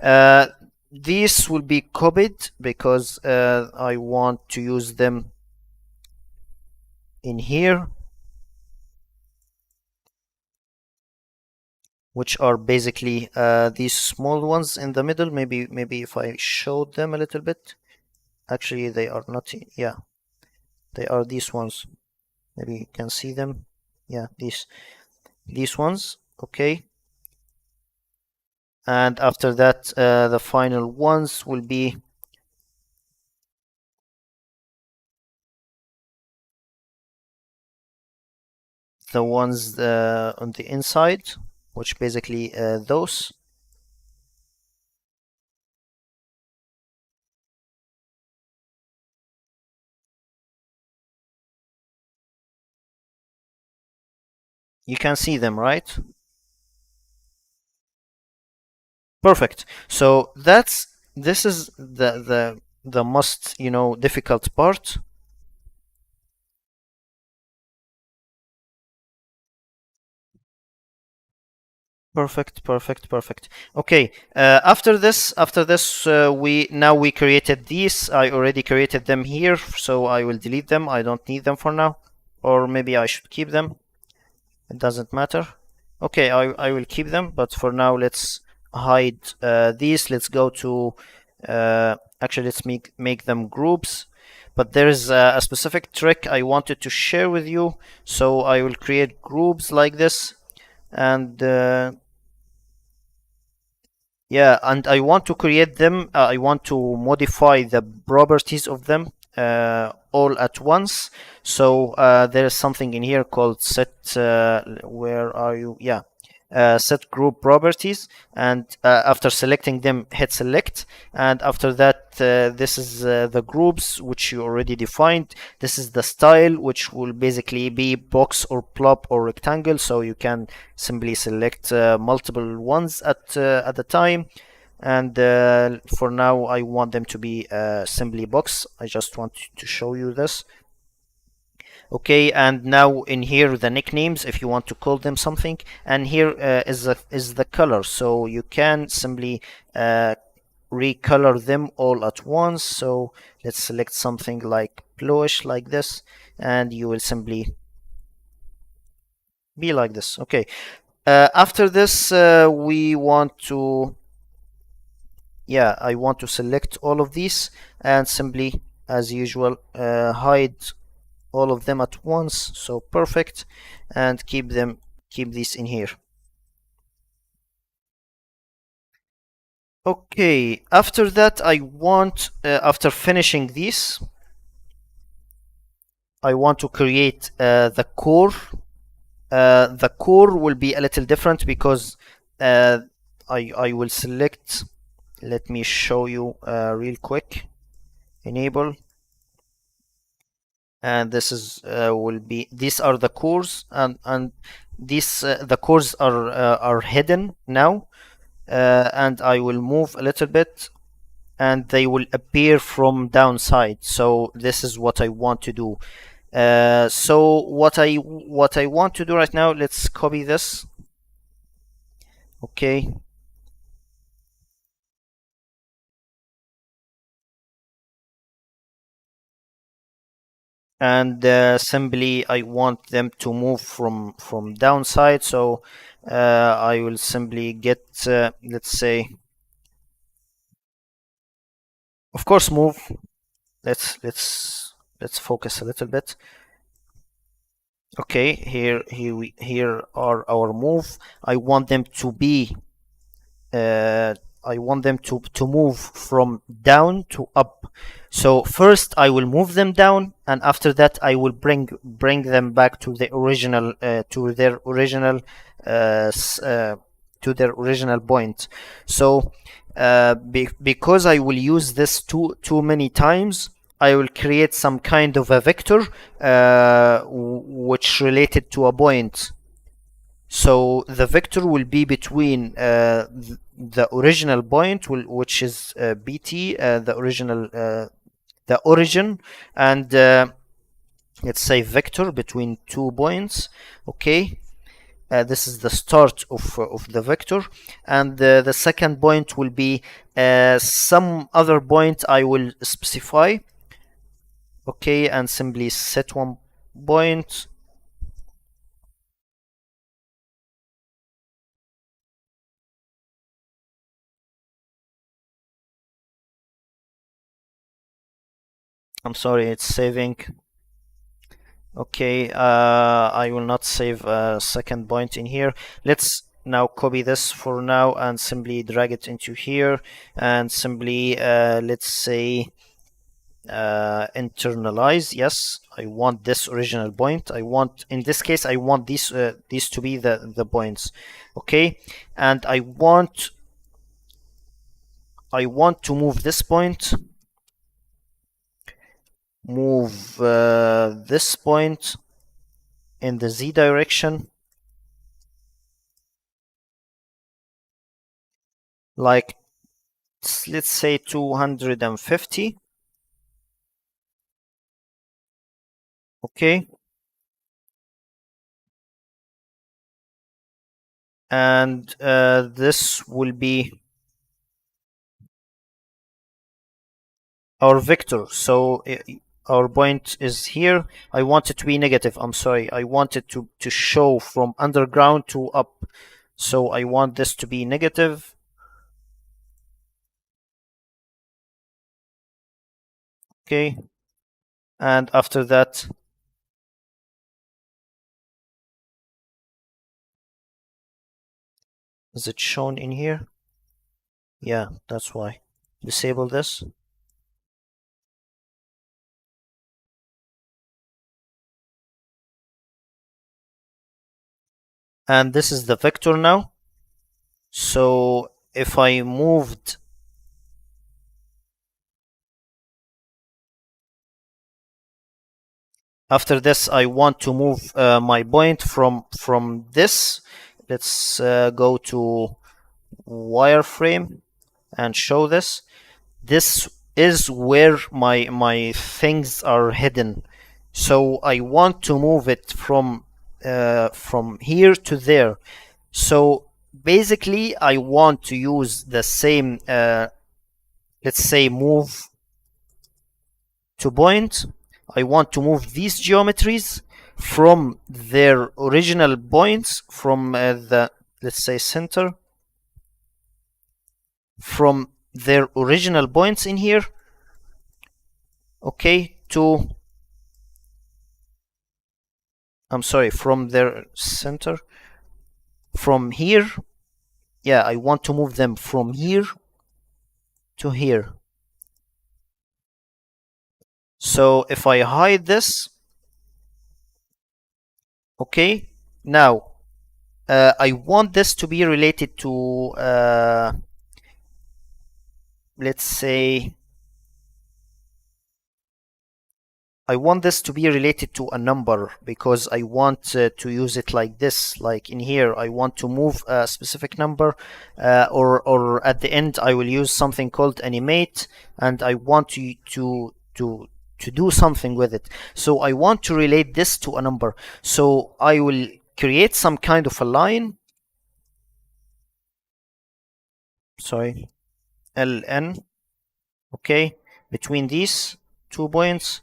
Uh, these will be copied because I want to use them in here, which are basically these small ones in the middle. Maybe if I showed them a little bit. Actually, they are not. Yeah, they are these ones. Maybe you can see them. Yeah, these ones. Okay. and after that the final ones will be the ones on the inside, which basically those. You can see them, right? Perfect. So this is the most, difficult part. Perfect, perfect, perfect. Okay. After this, we created these. I already created them here, so I will delete them. I don't need them for now, or maybe I should keep them. It doesn't matter. Okay, I will keep them, but for now let's hide these. Let's go to actually let's make them groups. But there is a specific trick I wanted to share with you, so I will create groups like this, and yeah, and I want to create them. I want to modify the properties of them all at once. So there is something in here called set. Where are you? Yeah, set group properties. And after selecting them, hit select. And after that, this is the groups which you already defined. This is the style, which will basically be box or blob or rectangle. So you can simply select multiple ones at the time. And for now I want them to be simply box. I just want to show you this. Okay, and now in here the nicknames, if you want to call them something, and here is the color, so you can simply recolor them all at once. So let's select something like bluish like this, and you will simply be like this. Okay, after this we want to, yeah, I want to select all of these and simply, as usual, hide all of them at once. So perfect, and keep these in here. Okay, after that I want, after finishing these, I want to create the core. The core will be a little different because I will select, let me show you real quick, enable, and this is will be, these are the cores, and these the cores are hidden now, and I will move a little bit and they will appear from downside. So this is what I want to do. So what I want to do right now, let's copy this. Okay, and simply I want them to move from downside. So I will simply get, let's say, of course, move. Let's focus a little bit. Okay, here are our move. I want them to be, I want them to move from down to up. So first I will move them down, and after that I will bring them back to the original, to their original point. So because I will use this too many times, I will create some kind of a vector which related to a point. So the vector will be between the original point, which is BT, the origin, and let's say vector between 2 points. Okay, this is the start of the vector, and the second point will be some other point I will specify. Okay, and simply set one point. I'm sorry, it's saving. Okay, I will not save a second point in here. Let's now copy this for now and simply drag it into here, and simply let's say internalize. Yes, I want this original point. I want, in this case, I want these to be the points. Okay, and I want to move this point, move this point in the Z direction, like let's say 250. Okay, and this will be our vector. So our point is here. I want it to be negative. I'm sorry, I want it to show from underground to up. So I want this to be negative. Okay, and after that, is it shown in here? Yeah, that's why. Disable this. And this is the vector now. So if I moved after this, I want to move my point from this. Let's go to wireframe and show this. This is where my things are hidden. So I want to move it from here to there. So basically, I want to use the same, let's say, move to point. I want to move these geometries from their original points, from the, let's say, center, from their original points in here, okay, to, I'm sorry, from their center, from here. Yeah, I want to move them from here to here. So if I hide this, okay, now I want this to be related to, let's say, I want this to be related to a number, because I want to use it like this. Like in here, I want to move a specific number, or at the end, I will use something called animate, and I want to do something with it. So I want to relate this to a number. So I will create some kind of a line. Sorry, ln. Okay, between these 2 points.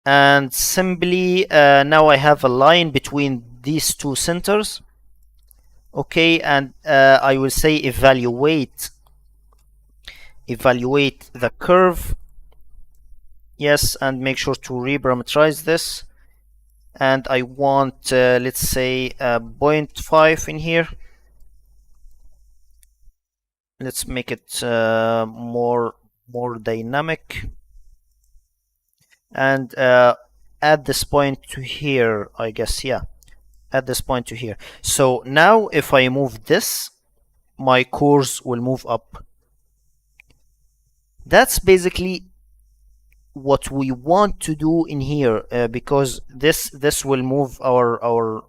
And simply now I have a line between these 2 centers. Okay, and I will say evaluate the curve. Yes, and make sure to reparameterize this. And I want, let's say, 0.5 in here. Let's make it more dynamic. And add this point to here, I guess. Yeah, add this point to here. So now if I move this, my cores will move up. That's basically what we want to do in here, because this will move our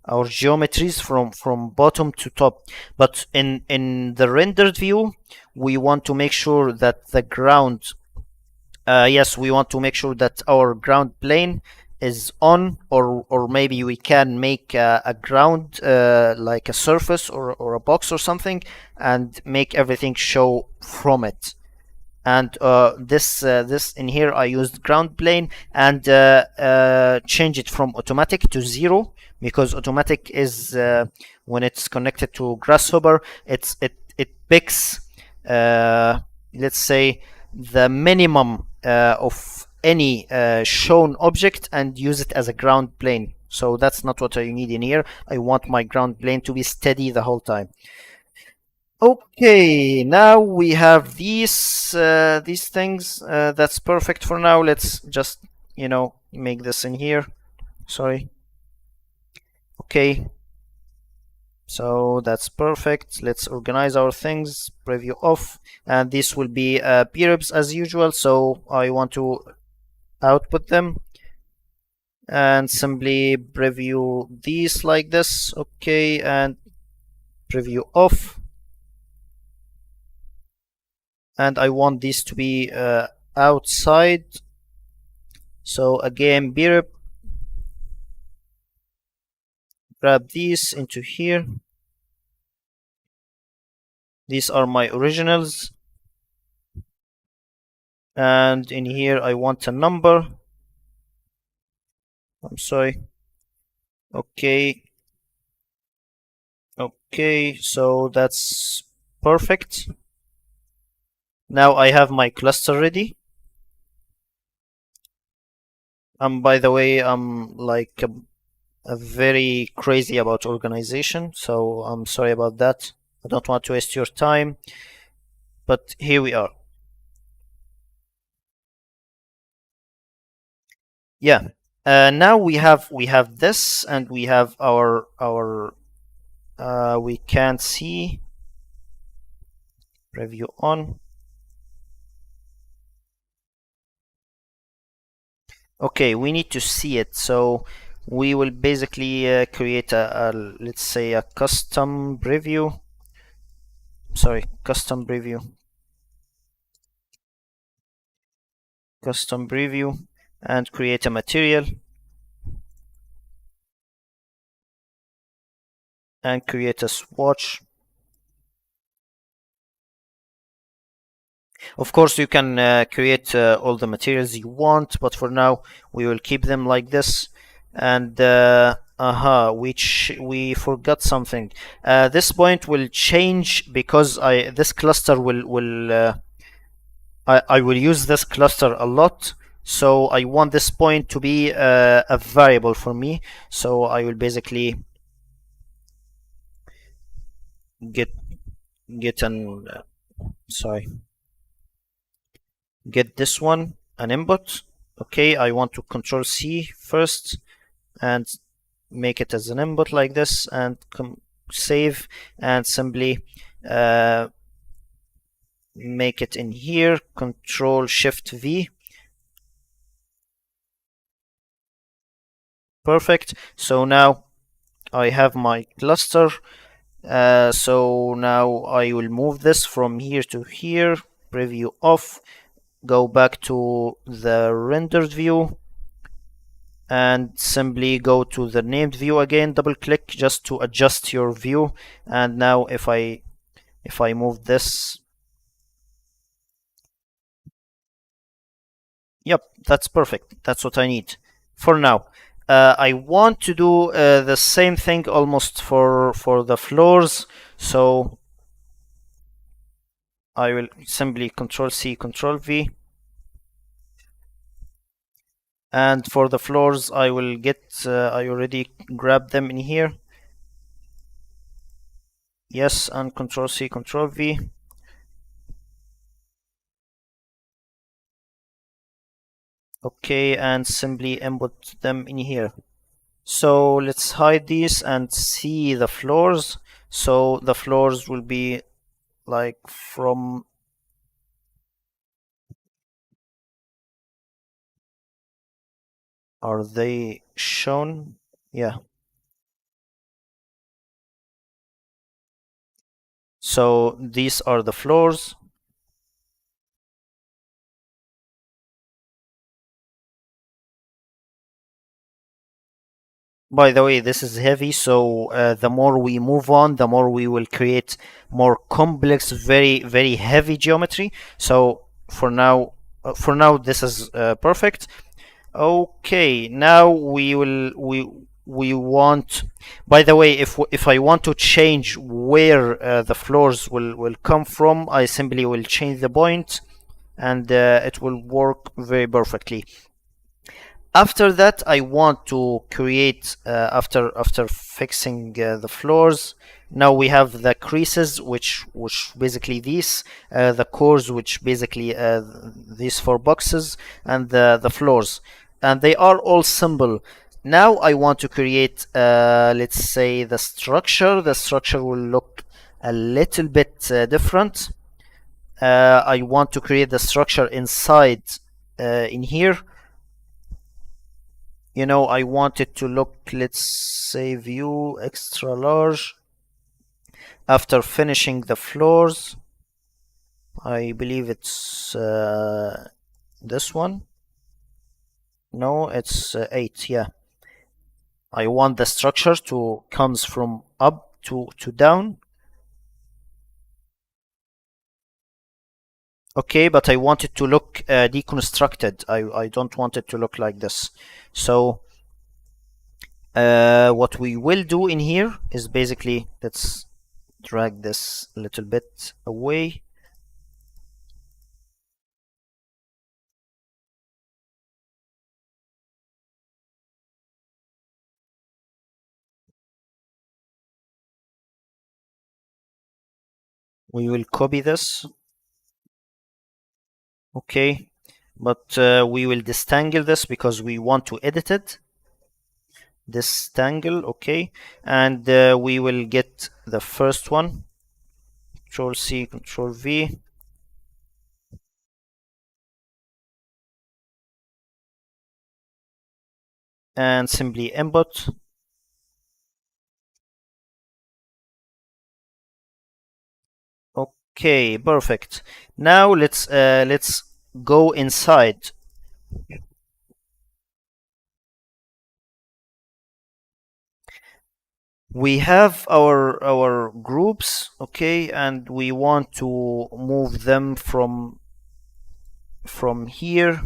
geometries from bottom to top. But in the rendered view, we want to make sure that the ground, yes, we want to make sure that our ground plane is on, or maybe we can make a ground like a surface or a box or something, and make everything show from it. And this in here I used ground plane, and change it from automatic to 0, because automatic is when it's connected to Grasshopper, it picks let's say the minimum of any shown object and use it as a ground plane. So that's not what I need in here. I want my ground plane to be steady the whole time. Okay, now we have these things. That's perfect for now. Let's just, make this in here. Sorry. Okay, so that's perfect. Let's organize our things. Preview off, and this will be peribs as usual. So I want to output them and simply preview these like this. Okay, and preview off. And I want these to be outside. So again, perib, grab these into here. These are my originals. And in here, I want a number. I'm sorry. Okay. Okay, so that's perfect. Now I have my cluster ready. By the way, I'm like a very crazy about organization, so I'm sorry about that. I don't want to waste your time, but here we are. Yeah. Now we have this, and we have our we can't see preview on. Okay, we need to see it, so we will basically create a let's say a custom preview. Sorry, custom preview. Custom preview, and create a material, and create a swatch. Of course, you can create all the materials you want, but for now we will keep them like this. And which we forgot something. This point will change because this cluster will I will use this cluster a lot. So I want this point to be a variable for me. So I will basically get an sorry, get this one an input. Okay, I want to control C first and make it as an input like this, and save, and simply make it in here. Control Shift V. Perfect. So now I have my cluster. So now I will move this from here to here. Preview off. Go back to the rendered view, and simply go to the named view again. Double click just to adjust your view. And now if I move this, yep, that's perfect. That's what I need for now. I want to do the same thing almost for the floors. So I will simply Control C, Control V. And for the floors, I will get, I already grabbed them in here. Yes, and Control C, Control V. Okay, and simply input them in here. So let's hide these and see the floors. So the floors will be like from, are they shown? Yeah. So these are the floors. By the way, this is heavy, so the more we move on, the more we will create more complex, very, very heavy geometry. So for now, this is perfect. Okay, now we want. By the way, if I want to change where the floors will come from, I simply will change the point, and it will work very perfectly. After that, I want to create after fixing the floors. Now we have the creases, which basically these, the cores, which basically these four boxes, and the floors, and they are all simple. Now I want to create, let's say, the structure. The structure will look a little bit different. I want to create the structure inside in here. You know, I want it to look, let's say, view extra large. After finishing the floors, I believe it's this one. No, it's 8. Yeah, I want the structure to comes from up to down. Okay, but I want it to look deconstructed. I don't want it to look like this. So what we will do in here is basically, let's drag this a little bit away. We will copy this. Okay, but we will distangle this because we want to edit it. Distangle, okay, and we will get the first one. Control C, Control V. And simply input. Okay, perfect. Now let's go inside. We have our groups, okay, and we want to move them from here.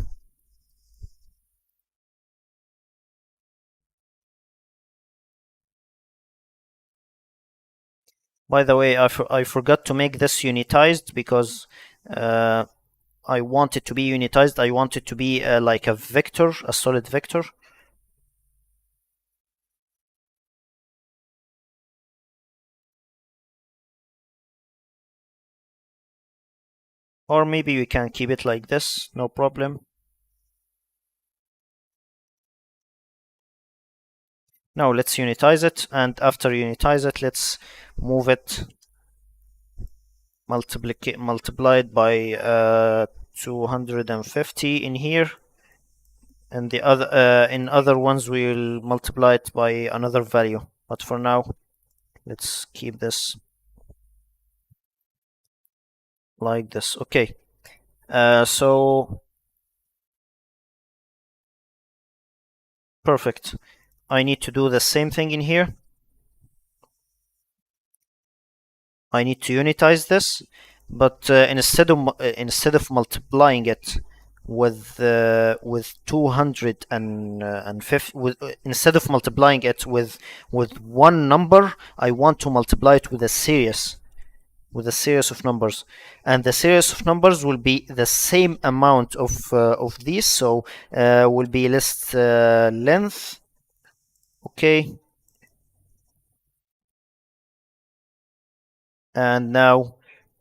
By the way, I forgot to make this unitized because I want it to be unitized. I want it to be like a vector, a solid vector. Or maybe we can keep it like this, no problem. Now let's unitize it, and after unitize it, let's move it multiplied by 250 in here, and the other in other ones we'll multiply it by another value. But for now, let's keep this like this. Okay. So perfect. I need to do the same thing in here. I need to unitize this, but instead of multiplying it with 250, instead of multiplying it with one number, I want to multiply it with a series of numbers, and the series of numbers will be the same amount of these. So will be list length. Okay, and now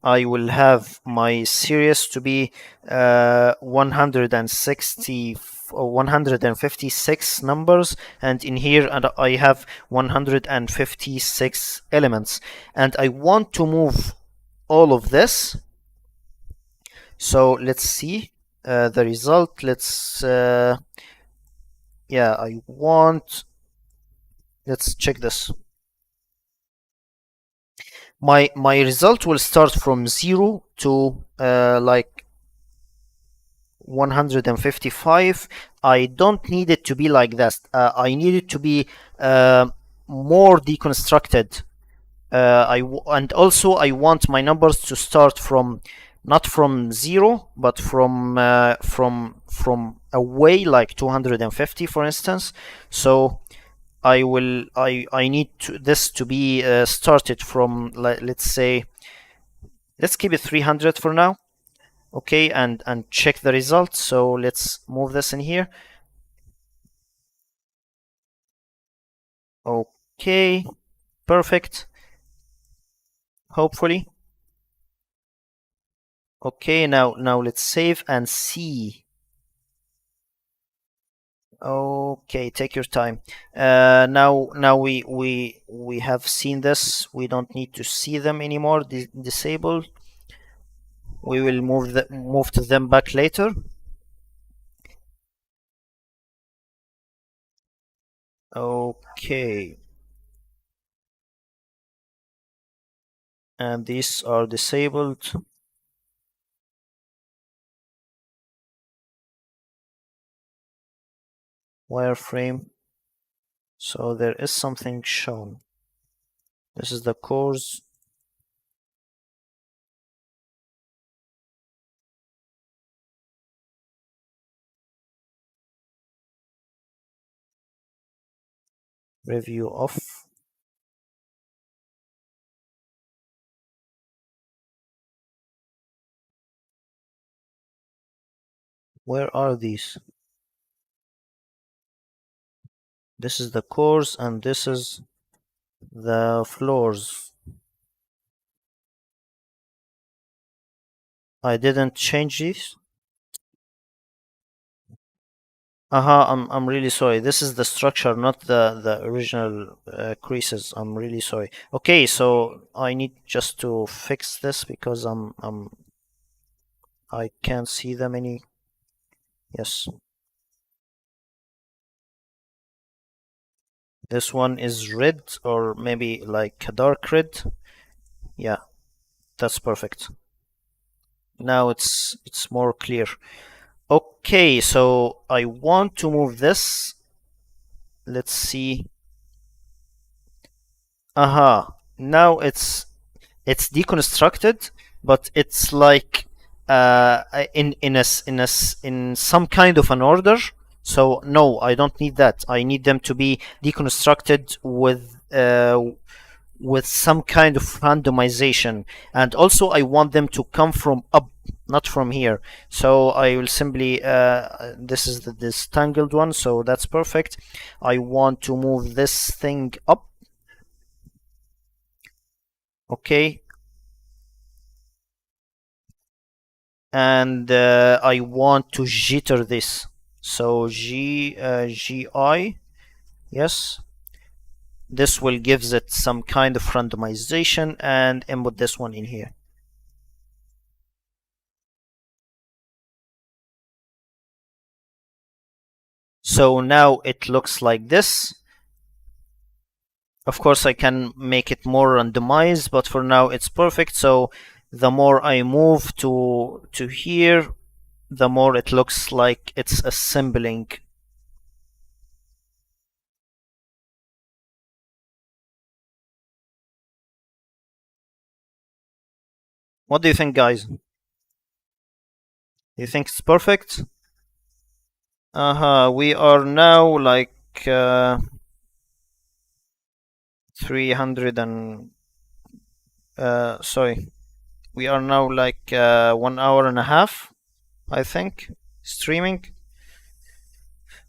I will have my series to be 160 or 156 numbers, and in here I have 156 elements, and I want to move all of this. So let's see the result. Let's yeah, let's check this. My result will start from 0 to like 155. I don't need it to be like that. I need it to be more deconstructed. And also I want my numbers to start from not from 0, but from away, like 250, for instance. So I need this to be started from, let's say, let's keep it 300 for now. Okay, and check the results. So let's move this in here. Okay, perfect. Hopefully. Okay, now let's save and see. Okay, take your time. Now we have seen this. We don't need to see them anymore. Disable. We will move to them back later. Okay, and these are disabled. Wireframe. So there is something shown. This is the cores. Review off. Where are these? This is the cores and this is the floors. I didn't change these. I'm really sorry. This is the structure, not the original creases. I'm really sorry. Okay, so I need just to fix this because I can't see them any. Yes. This one is red or maybe like a dark red. Yeah, that's perfect. Now it's more clear. Okay, so I want to move this. Let's see. Now it's deconstructed, but it's like in some kind of an order. So no, I don't need that. I need them to be deconstructed with some kind of randomization, and also I want them to come from up, not from here. So I will simply this is this tangled one, so that's perfect. I want to move this thing up. Okay, and I want to jitter this. So GI, yes. This will gives it some kind of randomization and input this one in here. So now it looks like this. Of course, I can make it more randomized, but for now it's perfect. So the more I move to here, the more it looks like it's assembling. What do you think, guys? Do you think it's perfect? We are now like 300 and sorry, we are now like 1 hour and a half, I think, streaming.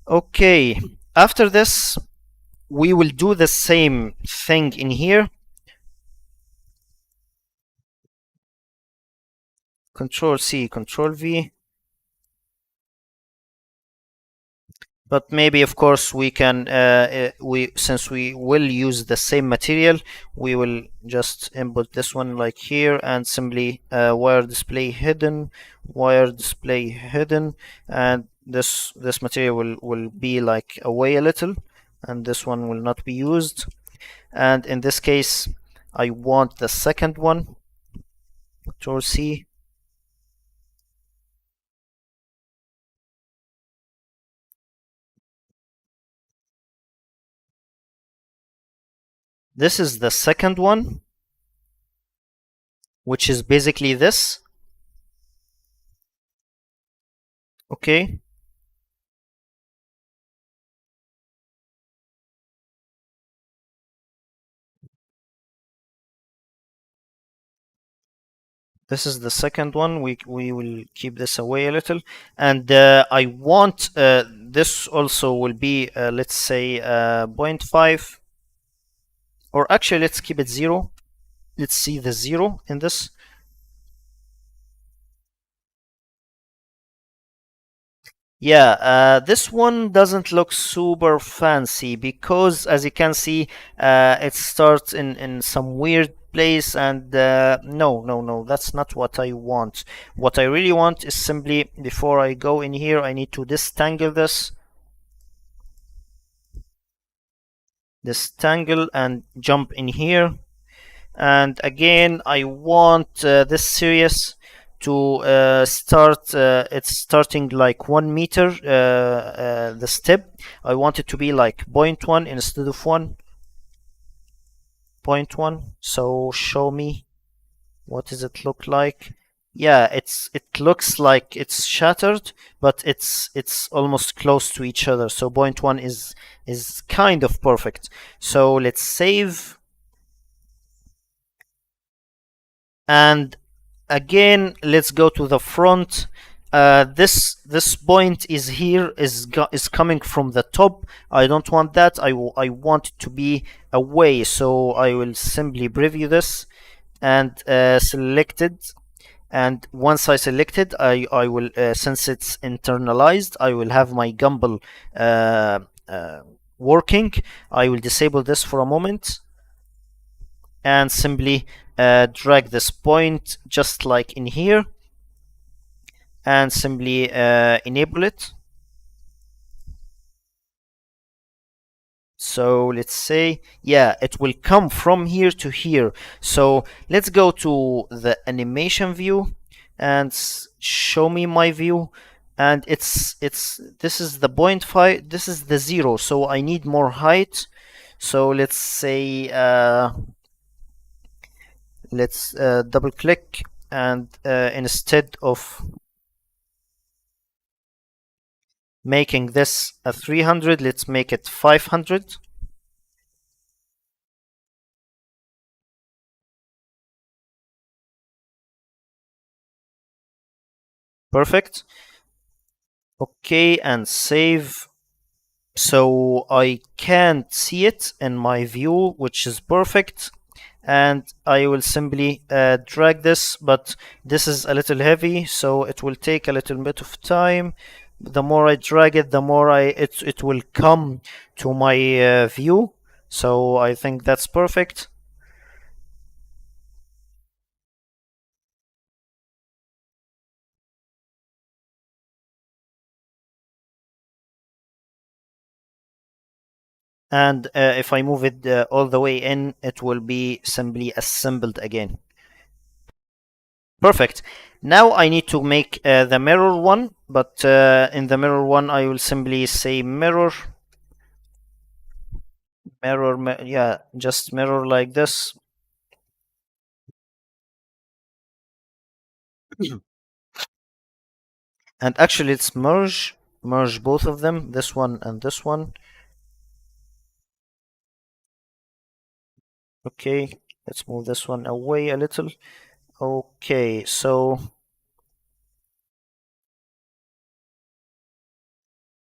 Okay, after this we will do the same thing in here. Control C, Control V. But maybe, of course, we can we since we will use the same material, we will just input this one like here and simply wire display hidden, wire display hidden, and this material will be like away a little, and this one will not be used. And in this case, I want the second one. Control C. This is the second one, which is basically this. Okay. This is the second one. We will keep this away a little, and I want this also will be let's say 0.5. or actually let's keep it 0. Let's see the 0 in this. Yeah, this one doesn't look super fancy because, as you can see, it starts in some weird place, and no, that's not what I want. What I really want is simply, before I go in here, I need to distangle this tangle and jump in here. And again, I want this series to start, it's starting like 1 meter, the step. I want it to be like 0.1 instead of 1.1. So show me, what does it look like? Yeah, it looks like it's shattered, but it's almost close to each other. So 0.1 is kind of perfect. So let's save. And again, let's go to the front. This point is here, is coming from the top. I don't want that. I want it to be away. So I will simply preview this and select it. And once I select it, I will, since it's internalized, I will have my gimbal working. I will disable this for a moment and simply drag this point just like in here and simply enable it. So let's say, yeah, it will come from here to here. So let's go to the animation view and show me my view. And this is the 0.5, this is the 0, so I need more height. So let's say, let's double click, and instead of making this a 300, let's make it 500. Perfect. Okay, and save. So I can't see it in my view, which is perfect. And I will simply drag this, but this is a little heavy, so it will take a little bit of time. The more I drag it, the more it will come to my view. So I think that's perfect. And if I move it all the way in, it will be simply assembled again. Perfect. Now I need to make the mirror one, but in the mirror one I will simply say mirror, yeah, just mirror like this. And actually let's merge both of them, this one and this one. Okay, let's move this one away a little. Okay, so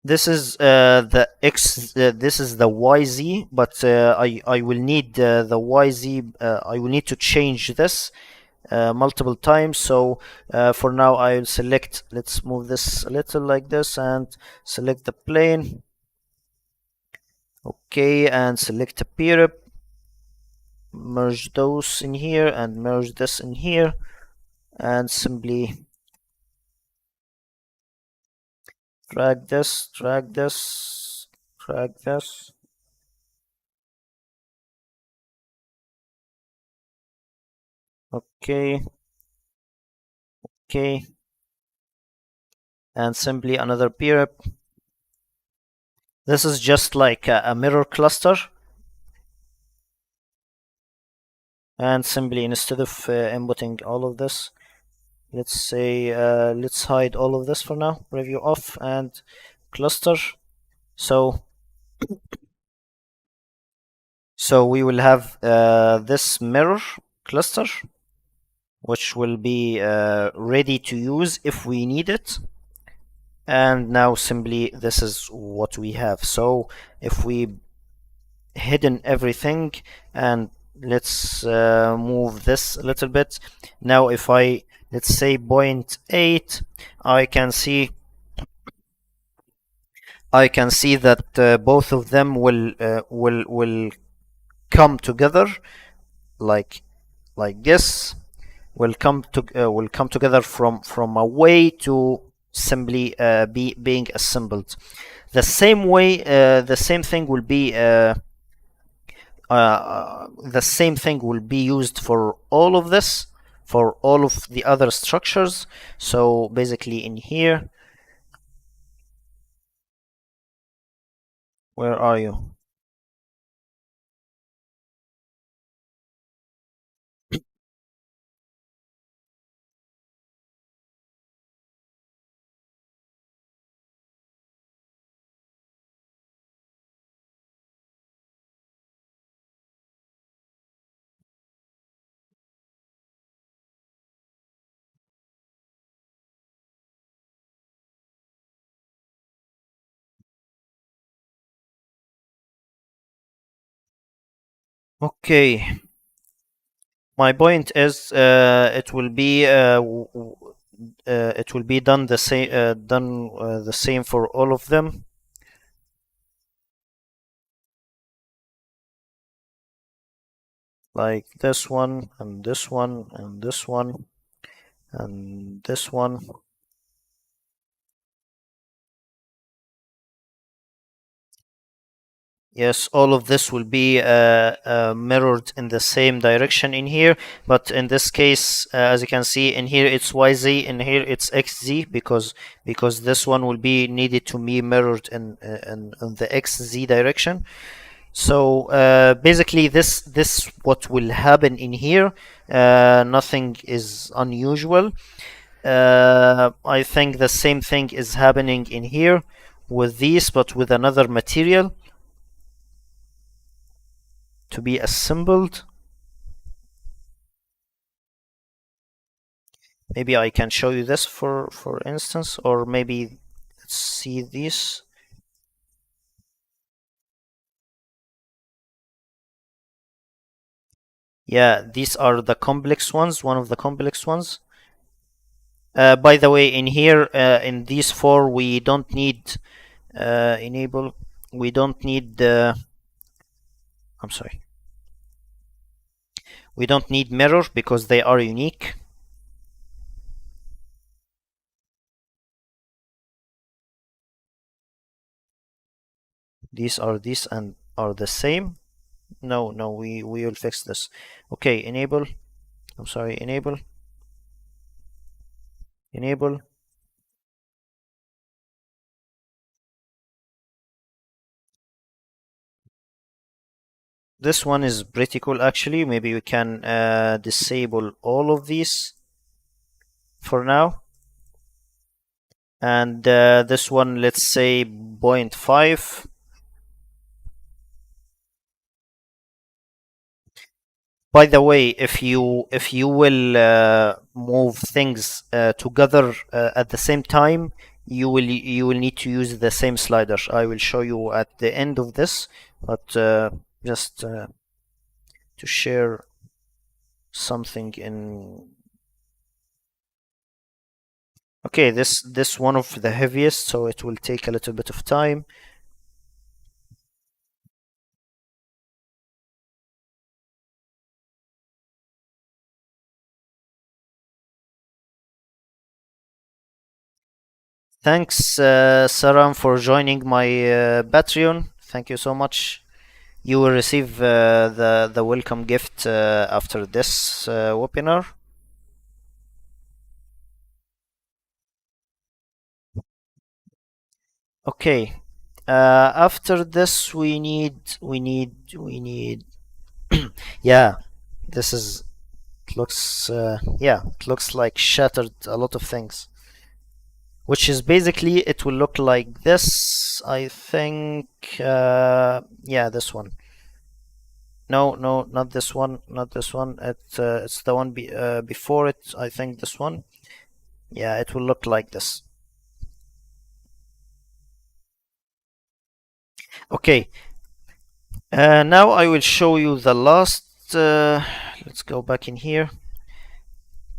this is the X, this is the YZ, but I will need the YZ, I will need to change this multiple times. So for now I will select, let's move this a little like this and select the plane. Okay, and select a peer, merge those in here and merge this in here, and simply drag this, drag this, drag this. Okay, okay, and simply another peer. This is just like a mirror cluster, and simply instead of inputting all of this, let's say let's hide all of this for now, preview off and cluster. So we will have this mirror cluster, which will be ready to use if we need it. And now simply this is what we have. So if we hidden everything. And let's move this a little bit. Now if I, let's say, 0.8, I can see that both of them will come together like this, will come together from a way to simply being assembled. The same way, the same thing will be used for all of this, for all of the other structures. So basically in here, where are you? Okay, my point is it will be done the same for all of them, like this one and this one and this one and this one. Yes, all of this will be mirrored in the same direction in here, but in this case, as you can see in here, it's YZ, in here it's XZ, because this one will be needed to be mirrored in the XZ direction. So basically, this what will happen in here. Nothing is unusual. I think the same thing is happening in here with these, but with another material to be assembled. Maybe I can show you this for instance, or maybe let's see this. Yeah, these are the complex ones, one of the complex ones. By the way, in here, in these four, we don't need enable. We don't need. I'm sorry. We don't need mirror because they are unique. These and are the same. No, no, we will fix this. Okay, enable. I'm sorry, enable. This one is pretty cool actually. Maybe we can disable all of these for now. And this one, let's say 0.5. By the way, if you will move things together at the same time, you will need to use the same slider. I will show you at the end of this, but just to share something in. Okay, this one of the heaviest, so it will take a little bit of time. Thanks, Saram, for joining my Patreon. Thank you so much. You will receive the welcome gift after this webinar. Okay. After this, we need. Yeah, this is. It looks. Yeah, it looks like shattered a lot of things. Which is basically, it will look like this. I think. Yeah, this one. No, no, not this one. Not this one. It's the one before it. I think this one. Yeah, it will look like this. Okay. Now I will show you the last. Let's go back in here.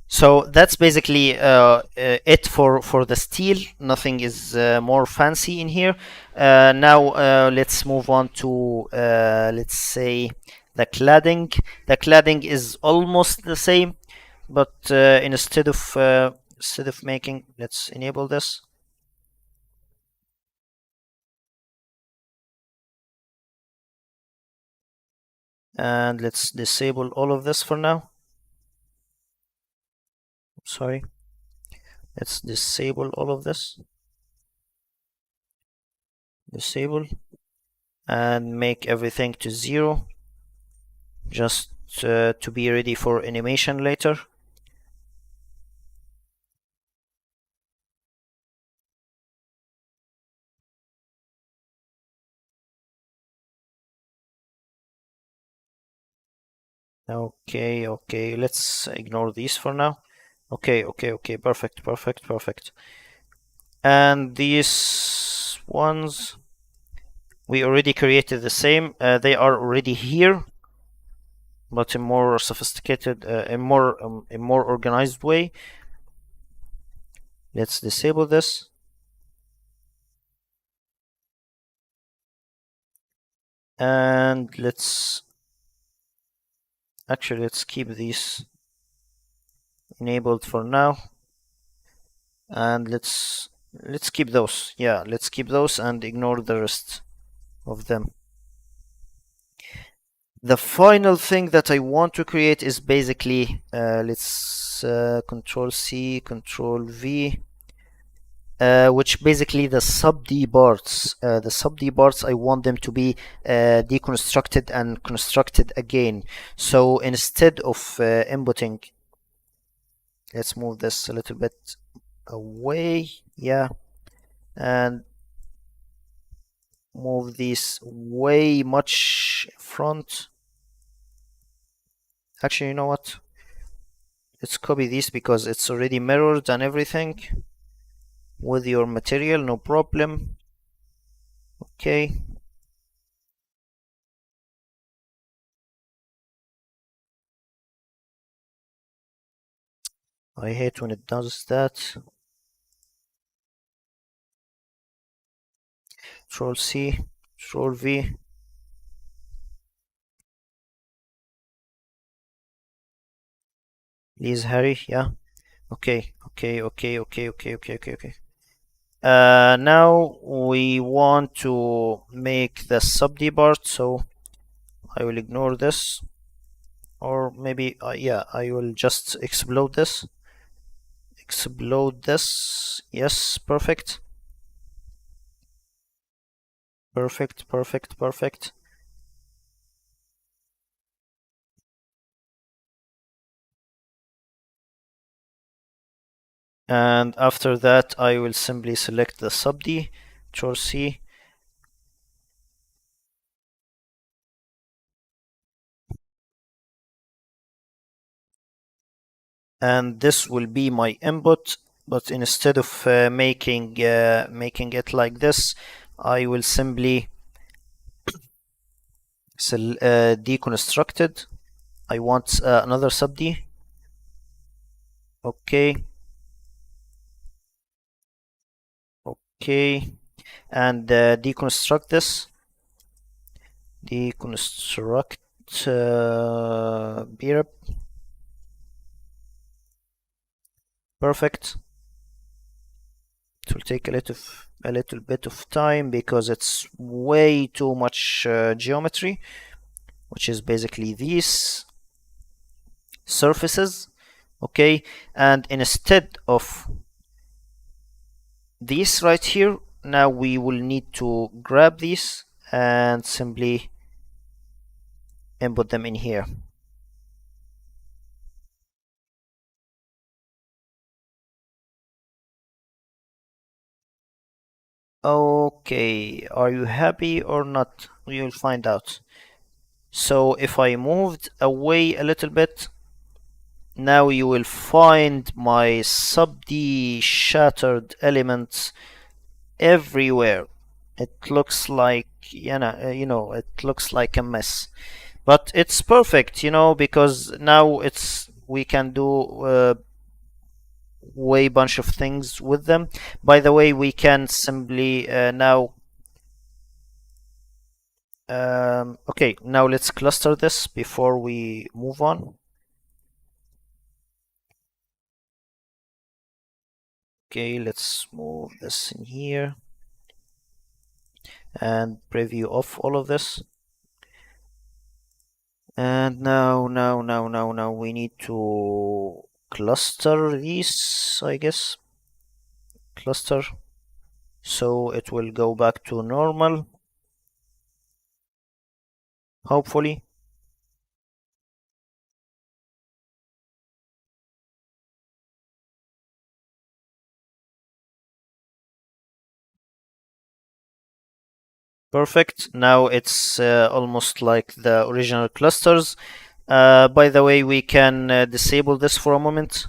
So that's basically it for the steel. Nothing is more fancy in here. Now let's move on to let's say the cladding. The cladding is almost the same, but instead of making, let's enable this. And let's disable all of this for now. Sorry. Let's disable all of this. Disable and make everything to 0, just to be ready for animation later. Okay, let's ignore these for now. Okay, perfect. And these ones, we already created the same. They are already here, but in more sophisticated, in more organized way. Let's disable this. And let's keep these enabled for now. And let's keep those. Yeah, let's keep those and ignore the rest of them. The final thing that I want to create is basically let's Control C, Control V, which basically the sub-D parts. The sub-D parts, I want them to be deconstructed and constructed again. So instead of inputting, let's move this a little bit away. Yeah, and move these way much front. Actually, you know what? Let's copy this because it's already mirrored and everything with your material, no problem. Okay. I hate when it does that. Control C, Control V. Please hurry, yeah. Okay. Now we want to make the sub-D part, so I will ignore this. Or maybe, yeah, I will just explode this. Explode this. Yes, perfect. Perfect. And after that, I will simply select the sub-D, Control C. And this will be my input, but instead of making it like this, I will simply deconstructed. I want another sub-D. Okay, and deconstruct this. Deconstruct beer. Perfect. It will take a little bit of time because it's way too much geometry, which is basically these surfaces. Okay, and instead of this right here, now we will need to grab these and simply input them in here. Okay, are you happy or not? You'll find out. So if I moved away a little bit, now you will find my sub-D shattered elements everywhere. It looks like it looks like a mess. But it's perfect, because now we can do way bunch of things with them. By the way, we can simply now okay, now let's cluster this before we move on. Okay, let's move this in here and preview off all of this. And now we need to cluster these, I guess. Cluster. So it will go back to normal, hopefully. Perfect. Now it's almost like the original clusters. By the way, we can disable this for a moment.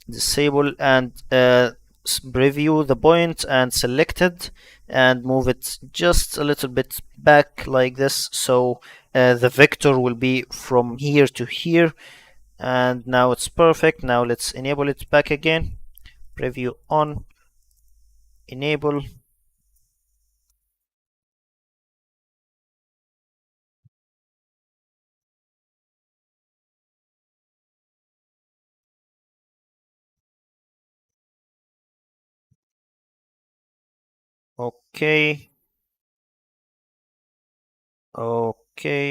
Disable and preview the point and select it and move it just a little bit back like this, so the vector will be from here to here. And now it's perfect. Now let's enable it back again. Preview on, enable. Okay,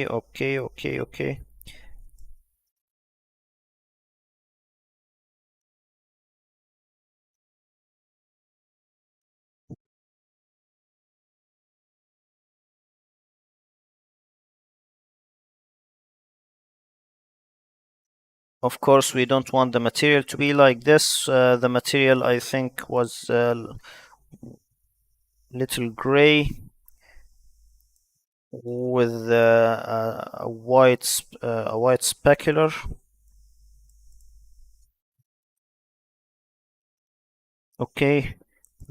okay. Of course, we don't want the material to be like this. The material, I think, was little gray with a white specular. Okay,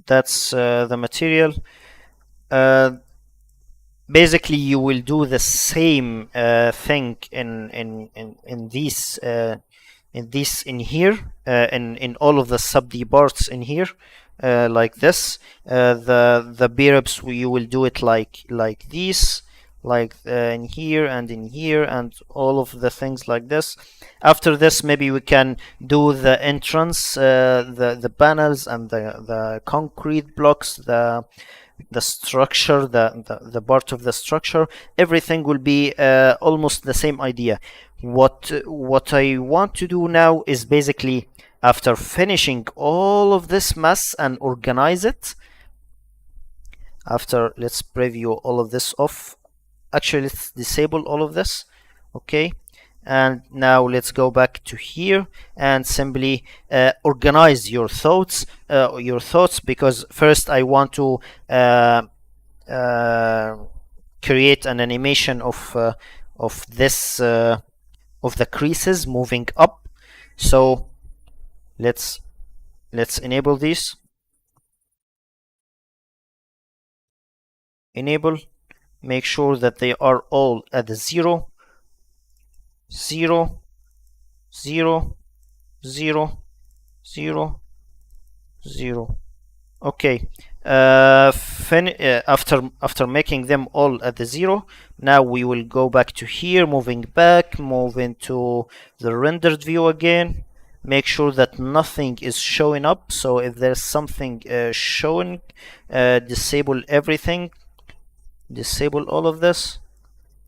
that's the material. Uh, Basically, you will do the same thing in these in here, in all of the sub D parts in here, like this. The beerbs, you will do it like these, like in here and in here and all of the things like this. After this, maybe we can do the entrance, the panels and the concrete blocks, the structure, the part of the structure. Everything will be almost the same idea. What I want to do now is basically, after finishing all of this mess and organize it, after, let's preview all of this off. Actually, let's disable all of this. Okay, and now let's go back to here and simply organize your thoughts, because first I want to uh, create an animation of this of the creases moving up. So let's enable these. Enable. Make sure that they are all at the 0, 0, 0, 0, 0, 0. Okay. After making them all at the 0, now we will go back to here, moving back, move into the rendered view again. Make sure that nothing is showing up. So if there's something showing, disable everything. Disable all of this.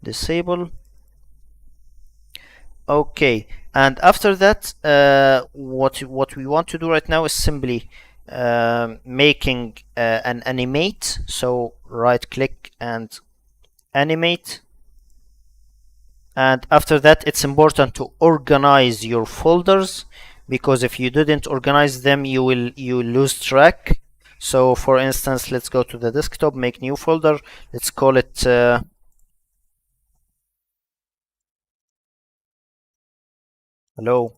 Disable. Okay, and after that, what we want to do right now is simply making an animate. So right click and animate. And after that, it's important to organize your folders, because if you didn't organize them, you lose track. So for instance, let's go to the desktop, make new folder. Let's call it hello.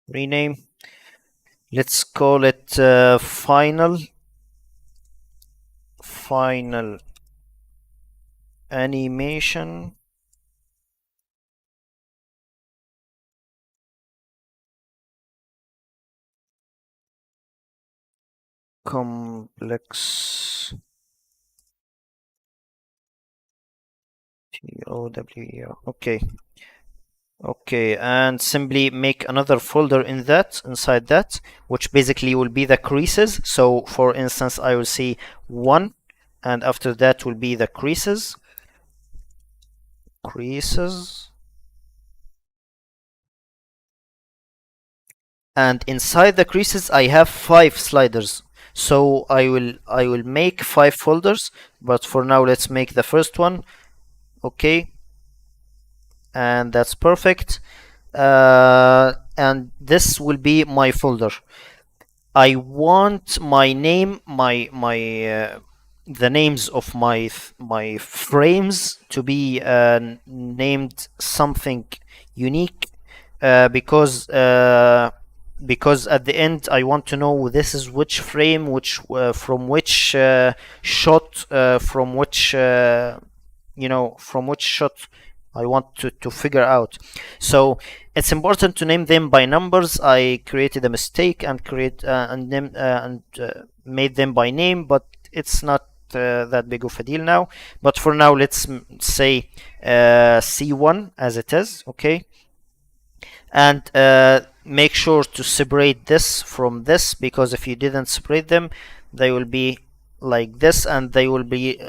Rename. Let's call it final. final animation complex TOWER. Okay, and simply make another folder in that, inside that, which basically will be the creases. So for instance, I will say 1, and after that will be the creases. And inside the creases I have 5 sliders. So I will make 5 folders, but for now let's make the first one. Okay, and that's perfect. And this will be my folder. I want my name, the names of my frames to be named something unique, because at the end I want to know this is which frame, which from which shot, from which shot I want to figure out. So it's important to name them by numbers. I created a mistake and made them by name, but it's not that big of a deal now. But for now, let's say C1 as it is, okay? And make sure to separate this from this, because if you didn't separate them, they will be like this, and they will be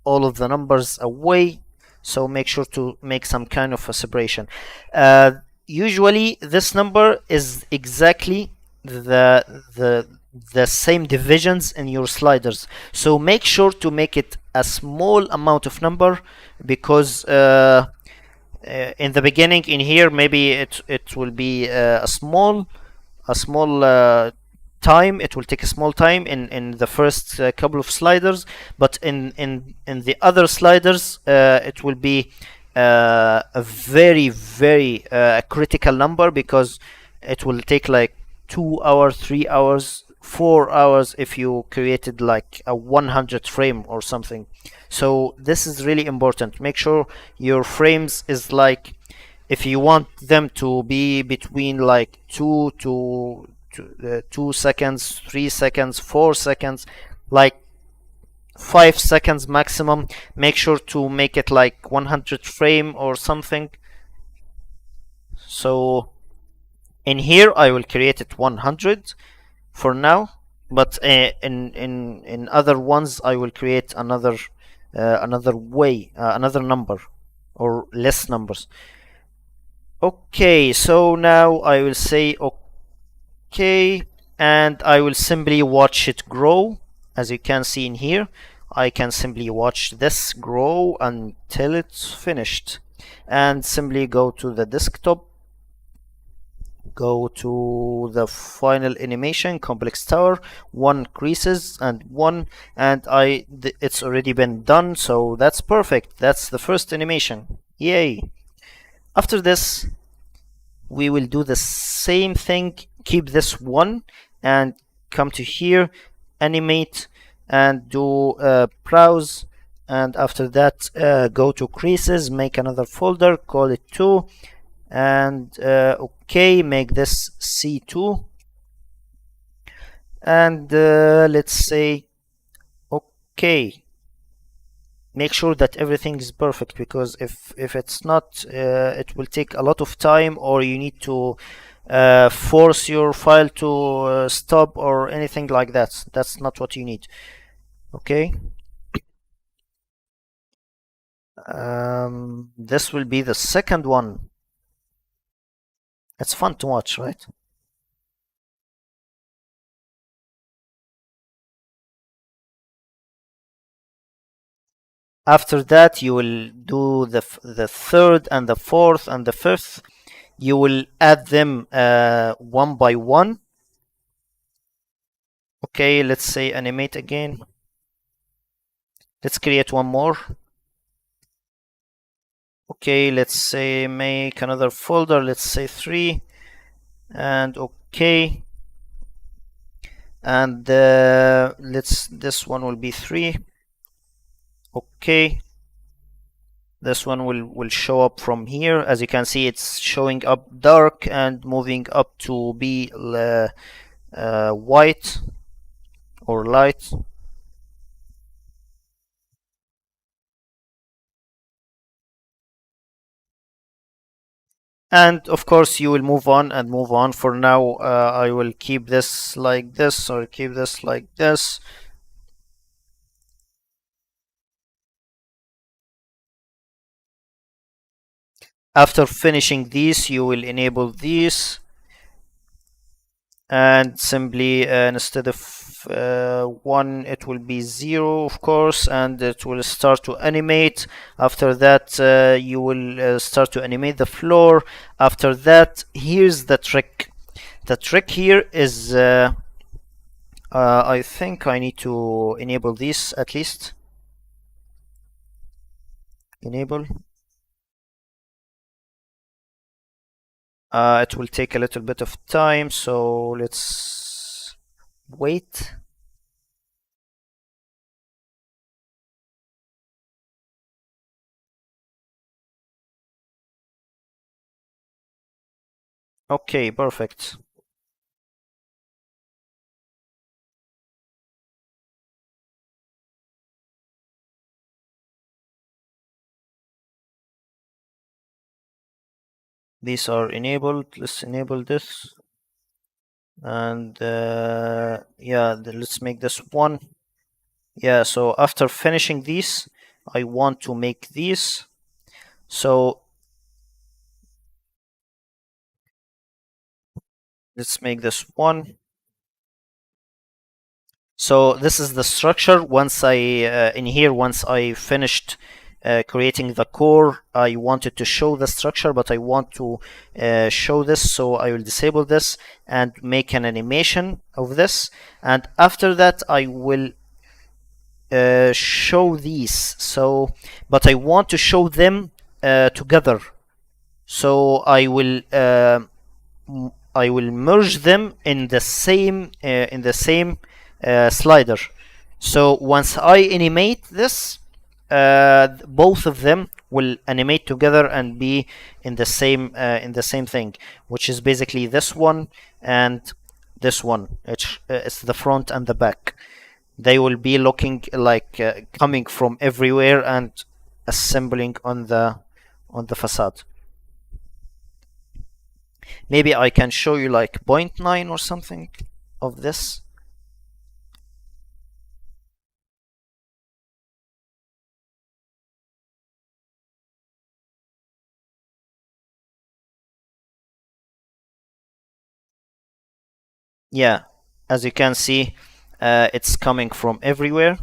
all of the numbers away. So make sure to make some kind of a separation. Usually this number is exactly the same divisions in your sliders, so make sure to make it a small amount of number, because in the beginning in here maybe it will be a small time. It will take a small time in the first couple of sliders, but in the other sliders it will be a very critical number, because it will take like 2 hours, 3 hours, 4 hours if you created like a 100 frame or something. So this is really important. Make sure your frames is like, if you want them to be between like 2 seconds, 3 seconds, 4 seconds, like 5 seconds maximum, make sure to make it like 100 frame or something. So in here I will create it 100 for now, but in other ones I will create another another number or less numbers. Okay, so now I will say okay, and I will simply watch it grow. As you can see in here, I can simply watch this grow until it's finished, and simply go to the desktop, go to the final animation, complex tower, 1 creases and 1, and it's already been done, so that's perfect. That's the first animation. Yay! After this we will do the same thing. Keep this 1 and come to here, animate, and do browse, and after that go to creases, make another folder, call it 2, and okay, make this C2, and let's say okay. Make sure that everything is perfect, because if it's not, it will take a lot of time, or you need to force your file to stop or anything like that. That's not what you need. Okay, this will be the second one. It's fun to watch, right? After that you will do the third and the fourth and the fifth. You will add them one by one. Okay, let's say animate again. Let's create one more. Okay, let's say make another folder, let's say 3, and okay, and this one will be 3, Okay, this one will show up from here. As you can see, it's showing up dark and moving up to be white or light. And of course you will move on and move on. For now, I will keep this like this, or keep this like this. After finishing these, you will enable these, and simply instead of 1, it will be 0, of course, and it will start to animate. After that, you will start to animate the floor. After that, here's the trick. The trick here is I think I need to enable this at least. Enable. It will take a little bit of time, so let's wait. Okay, perfect. These are enabled. Let's enable this. And yeah, let's make this one. Yeah, so after finishing these, I want to make these. So let's make this one. So this is the structure. Once I in here, once I finished creating the core, I wanted to show the structure, but I want to show this, so I will disable this and make an animation of this. And after that, I will show these. So, but I want to show them together. So I will merge them in the same slider. So once I animate this, both of them will animate together and be in the same thing, which is basically this one and this one. It's the front and the back. They will be looking like coming from everywhere and assembling on the facade. Maybe I can show you like point 0.9 or something of this. Yeah, as you can see, it's coming from everywhere.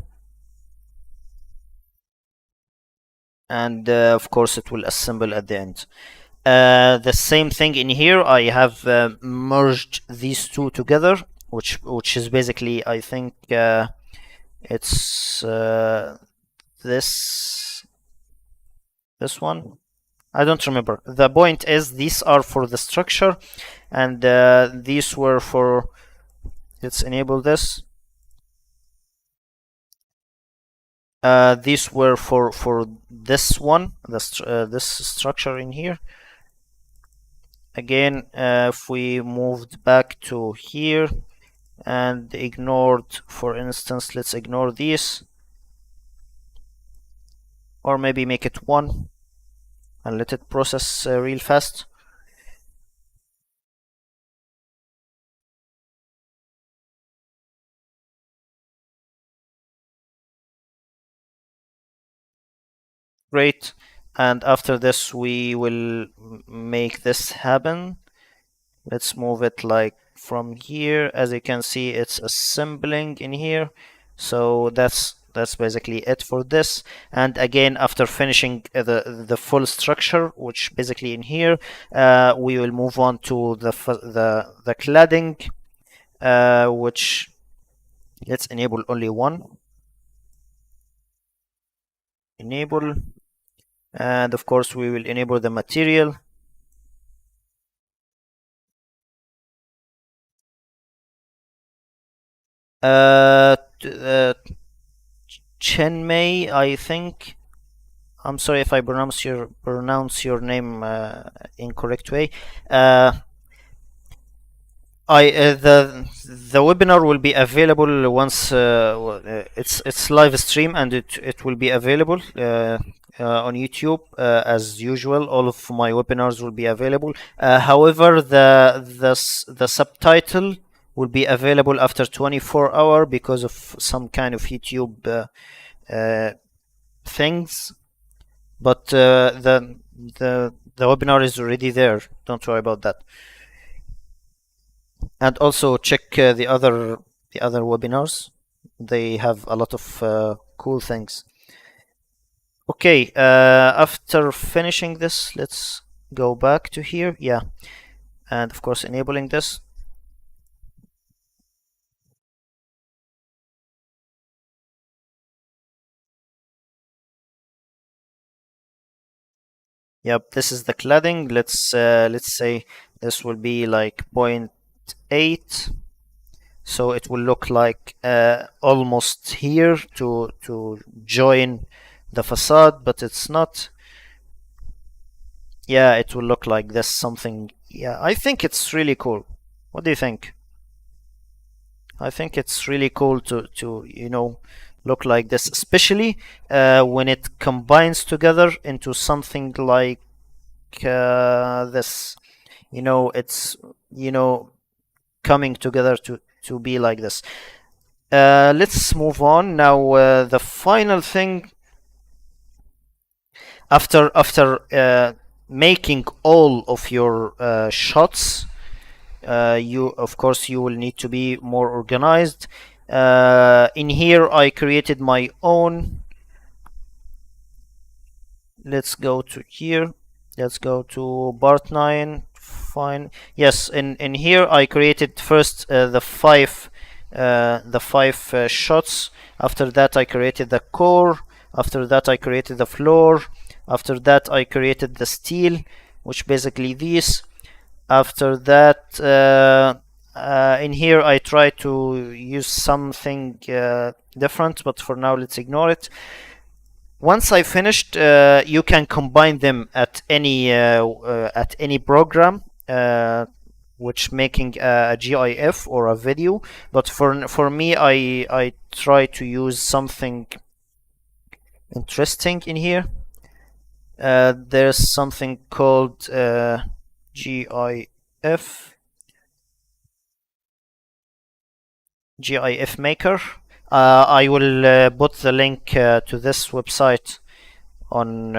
And of course it will assemble at the end. The same thing in here. I have merged these two together, which is basically, I think it's this one. I don't remember. The point is, these are for the structure, and these were for. Let's enable this. These were for this one, this structure in here. Again, if we moved back to here and ignored, for instance, let's ignore these, or maybe make it 1 and let it process real fast. Great. And after this, we will make this happen. Let's move it like from here. As you can see, it's assembling in here. So that's basically it for this. And again, after finishing the full structure, which basically in here, we will move on to the cladding, which let's enable only one. Enable, and of course we will enable the material. Uh, t- uh, Chenmei, I think. I'm sorry if I pronounce your name incorrect way. The webinar will be available once it's live stream, and it will be available on YouTube as usual. All of my webinars will be available. However, the subtitle will be available after 24 hour because of some kind of YouTube things. But the webinar is already there. Don't worry about that. And also check the other webinars. They have a lot of cool things. Okay, after finishing this, let's go back to here. Yeah, and of course enabling this. Yep, this is the cladding. Let's say this will be like 0.8, so it will look like almost here to join the facade, but it's not. Yeah, it will look like this, something. Yeah, I think it's really cool. What do you think? I think it's really cool to look like this, especially when it combines together into something like this. It's coming together to be like this. Let's move on now. The final thing after making all of your shots, you of course you will need to be more organized. In here I created my own. Let's go to here. Let's go to part 9. Fine. Yes, in here I created first the five shots. After that I created the core. After that I created the floor. After that I created the steel, which basically these. After that in here I try to use something different, but for now let's ignore it. Once I finished, you can combine them at any program which making a GIF or a video, but for me I try to use something interesting in here. There's something called GIF Maker. I will put the link to this website on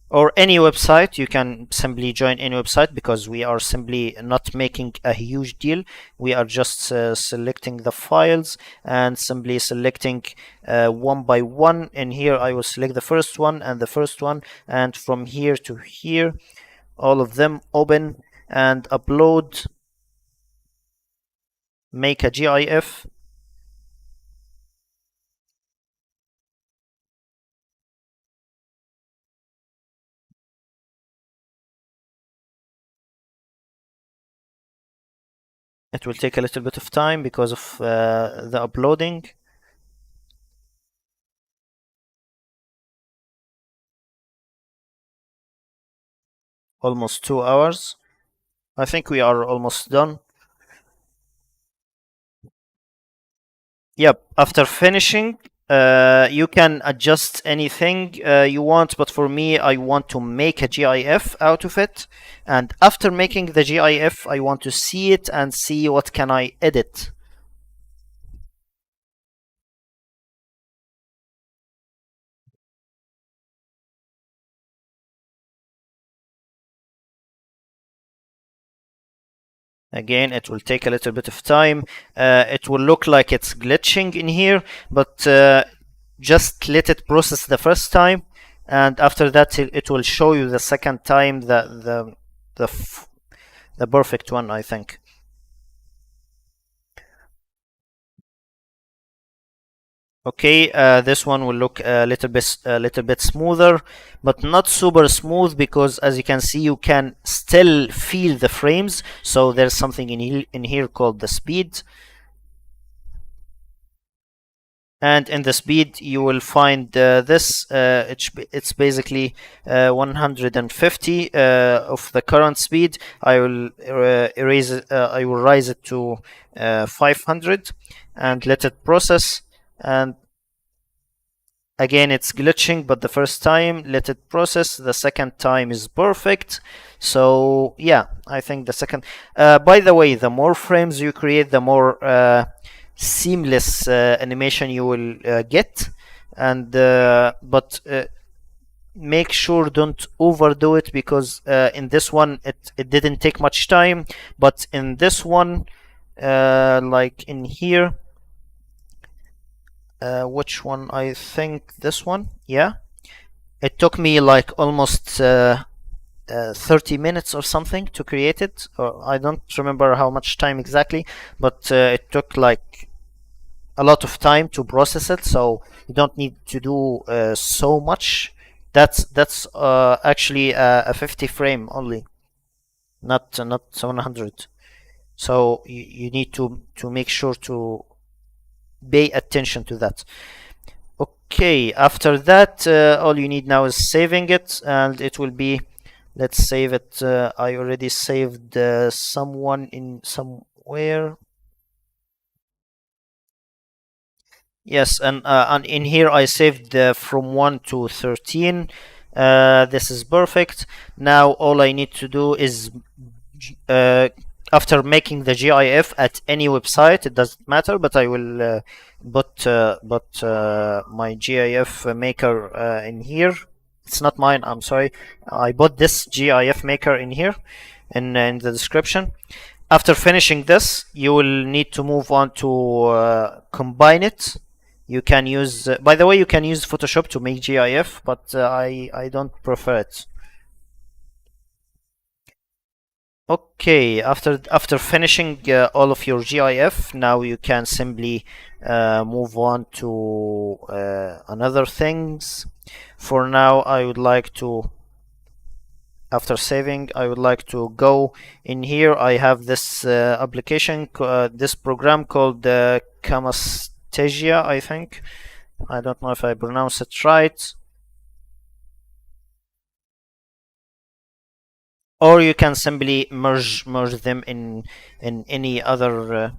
or any website. You can simply join any website because we are simply not making a huge deal. We are just selecting the files and simply selecting one by one. In here I will select the first one and the first one, and from here to here all of them, open and upload, make a GIF. It will take a little bit of time because of the uploading. Almost 2 hours. I think we are almost done. Yep, after finishing, you can adjust anything you want, but for me, I want to make a GIF out of it. And after making the GIF, I want to see it and see what can I edit. Again, it will take a little bit of time. It will look like it's glitching in here, but just let it process the first time, and after that it will show you the second time the perfect one, I think. Okay, this one will look a little bit smoother, but not super smooth, because as you can see, you can still feel the frames. So there's something in here called the speed. and in the speed you will find this it's basically 150 of the current speed. I will erase it, I will raise it to 500 and let it process. And again it's glitching, but the first time let it process, the second time is perfect. So yeah, I think the second, by the way, the more frames you create, the more seamless animation you will get. And but make sure don't overdo it, because in this one it didn't take much time, but in this one like in here, which one, I think this one, yeah, it took me like almost 30 minutes or something to create it, or I don't remember how much time exactly, but it took like a lot of time to process it, so you don't need to do so much. That's actually a 50 frame only, not 100. So you need to make sure to pay attention to that. Okay, after that, all you need now is saving it, and it will be, let's save it. I already saved someone in somewhere. Yes, and in here I saved from 1 to 13. This is perfect. Now all I need to do is, uh, after making the GIF at any website, it doesn't matter, but I will put my GIF maker in here. It's not mine, I'm sorry. I bought this GIF maker in here in the description. After finishing this, you will need to move on to combine it. You can use, by the way, you can use Photoshop to make GIF, but I don't prefer it. Okay, after finishing all of your GIF, now you can simply move on to another things. For now, I would like to, after saving, I would like to go in here. I have this application, this program called Camtasia, I think. I don't know if I pronounce it right. Or you can simply merge them in any other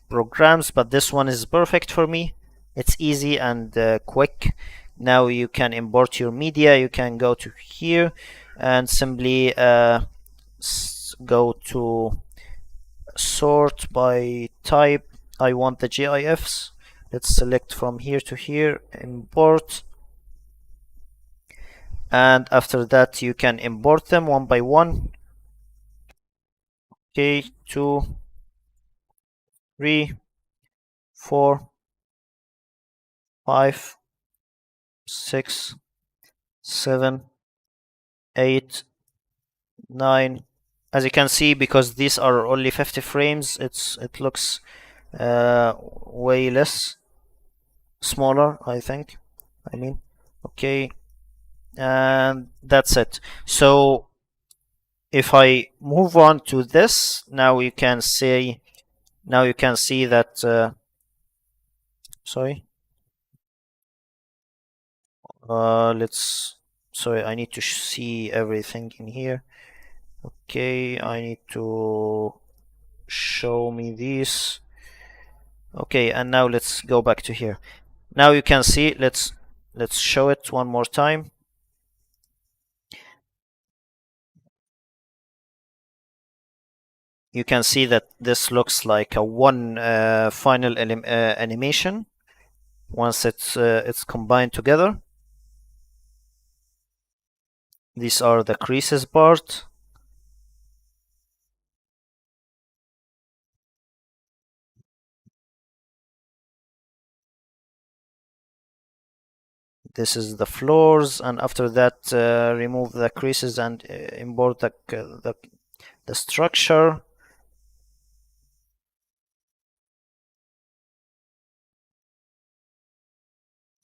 programs, but this one is perfect for me. It's easy and quick. Now you can import your media. You can go to here and simply go to sort by type. I want the GIFs. Let's select from here to here, import, and after that you can import them one by one. Okay, 2, 3, 4, 5, 6, 7, 8, 9. As you can see, because these are only 50 frames, it looks way less, smaller, I think. I mean, okay, and that's it. So if I move on to this, now you can see that sorry, let's, sorry, I need to see everything in here. Okay, I need to show me these. Okay, and now let's go back to here. Now you can see, let's show it one more time. You can see that this looks like a one final animation once it's combined together. These are the creases part. This is the floors, and after that remove the creases and import the structure.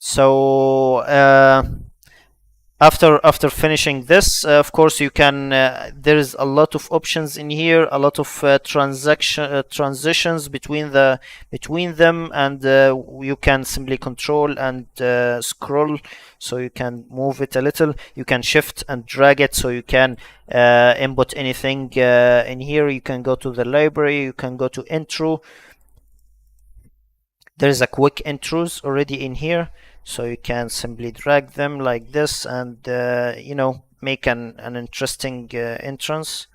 So After finishing this, of course you can there's a lot of options in here, a lot of transitions between them, and you can simply control and scroll, so you can move it a little. You can shift and drag it, so you can input anything in here. You can go to the library, you can go to intro. There's a quick intros already in here, so you can simply drag them like this and make an interesting entrance,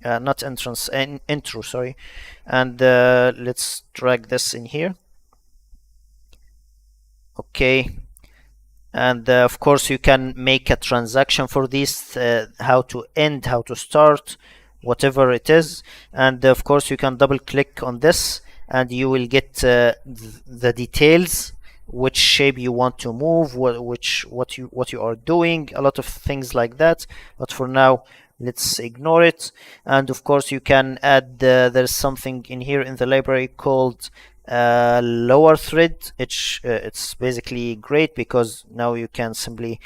not entrance, intro, sorry. And let's drag this in here. Okay, and of course you can make a transaction for this, how to end, how to start, whatever it is. And of course you can double click on this and you will get the details, which shape you want to move, what you are doing, a lot of things like that. But for now, let's ignore it. And of course you can add there's something in here in the library called lower thread. It's basically great because now you can simply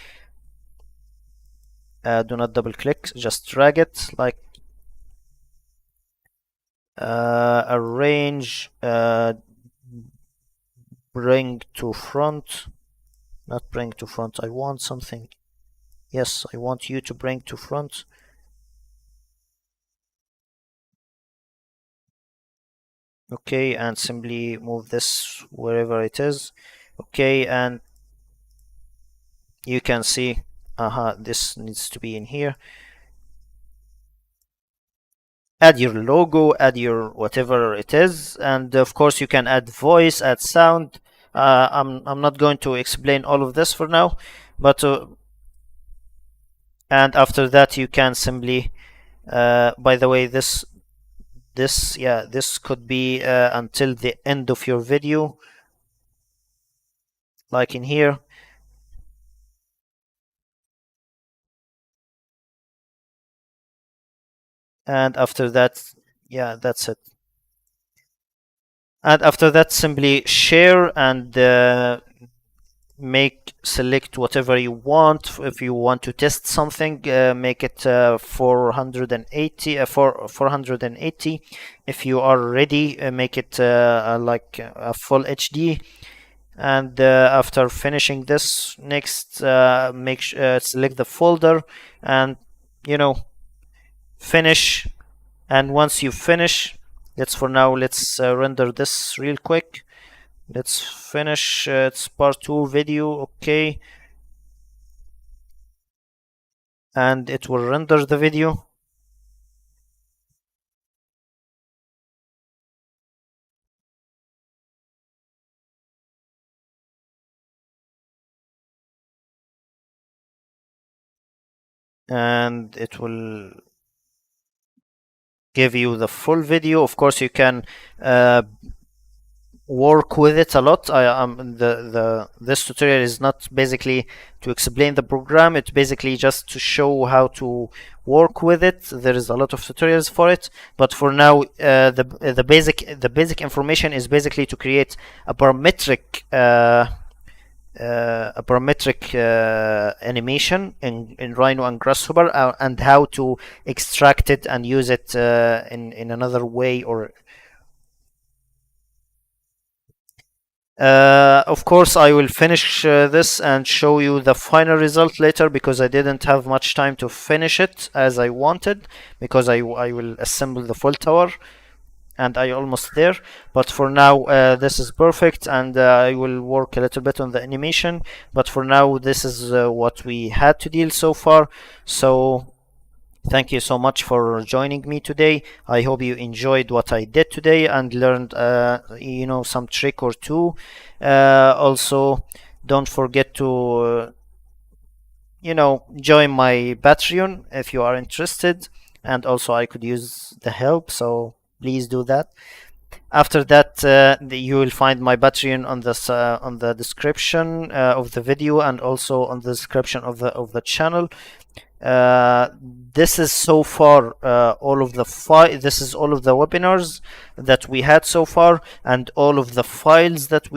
do not double click, just drag it like arrange, bring to front, not bring to front, I want something, yes, I want you to bring to front. Okay, and simply move this wherever it is. Okay, and you can see, this needs to be in here. Add your logo, add your whatever it is, and of course you can add voice, add sound. I'm not going to explain all of this for now, but and after that you can simply by the way, this could be until the end of your video, like in here. And after that, yeah, that's it. And after that, simply share and select whatever you want. If you want to test something, make it 480 for 480. If you are ready, make it like a full HD. And after finishing this, next select the folder and finish. And once you finish, let's render this real quick. Let's finish it's part 2 video. Okay, and it will render the video. And it will give you the full video. Of course you can work with it a lot. This tutorial is not basically to explain the program, it's basically just to show how to work with it. There is a lot of tutorials for it, but for now the basic information is basically to create a parametric animation in Rhino and Grasshopper, and how to extract it and use it in another way. Or of course I will finish this and show you the final result later, because I didn't have much time to finish it as I wanted, because I will assemble the full tower and I almost there. But for now this is perfect, and I will work a little bit on the animation, but for now this is what we had to deal so far. So thank you so much for joining me today. I hope you enjoyed what I did today and learned some trick or two. Also, don't forget to join my Patreon if you are interested, and also I could use the help, so please do that. After that, you will find my Patreon on the description of the video, and also on the description of the channel. uh, this is so far all of the this is all of the webinars that we had so far, and all of the files that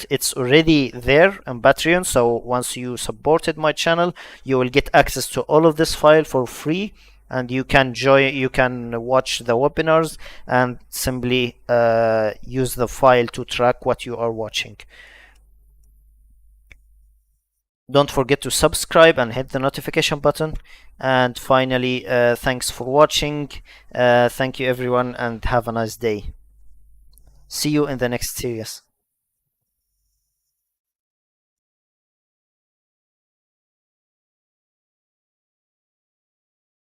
it's already there on Patreon. So once you supported my channel, you will get access to all of this file for free, and you can watch the webinars and simply use the file to track what you are watching. Don't forget to subscribe and hit the notification button. And finally, thanks for watching. Thank you everyone, and have a nice day. See you in the next series.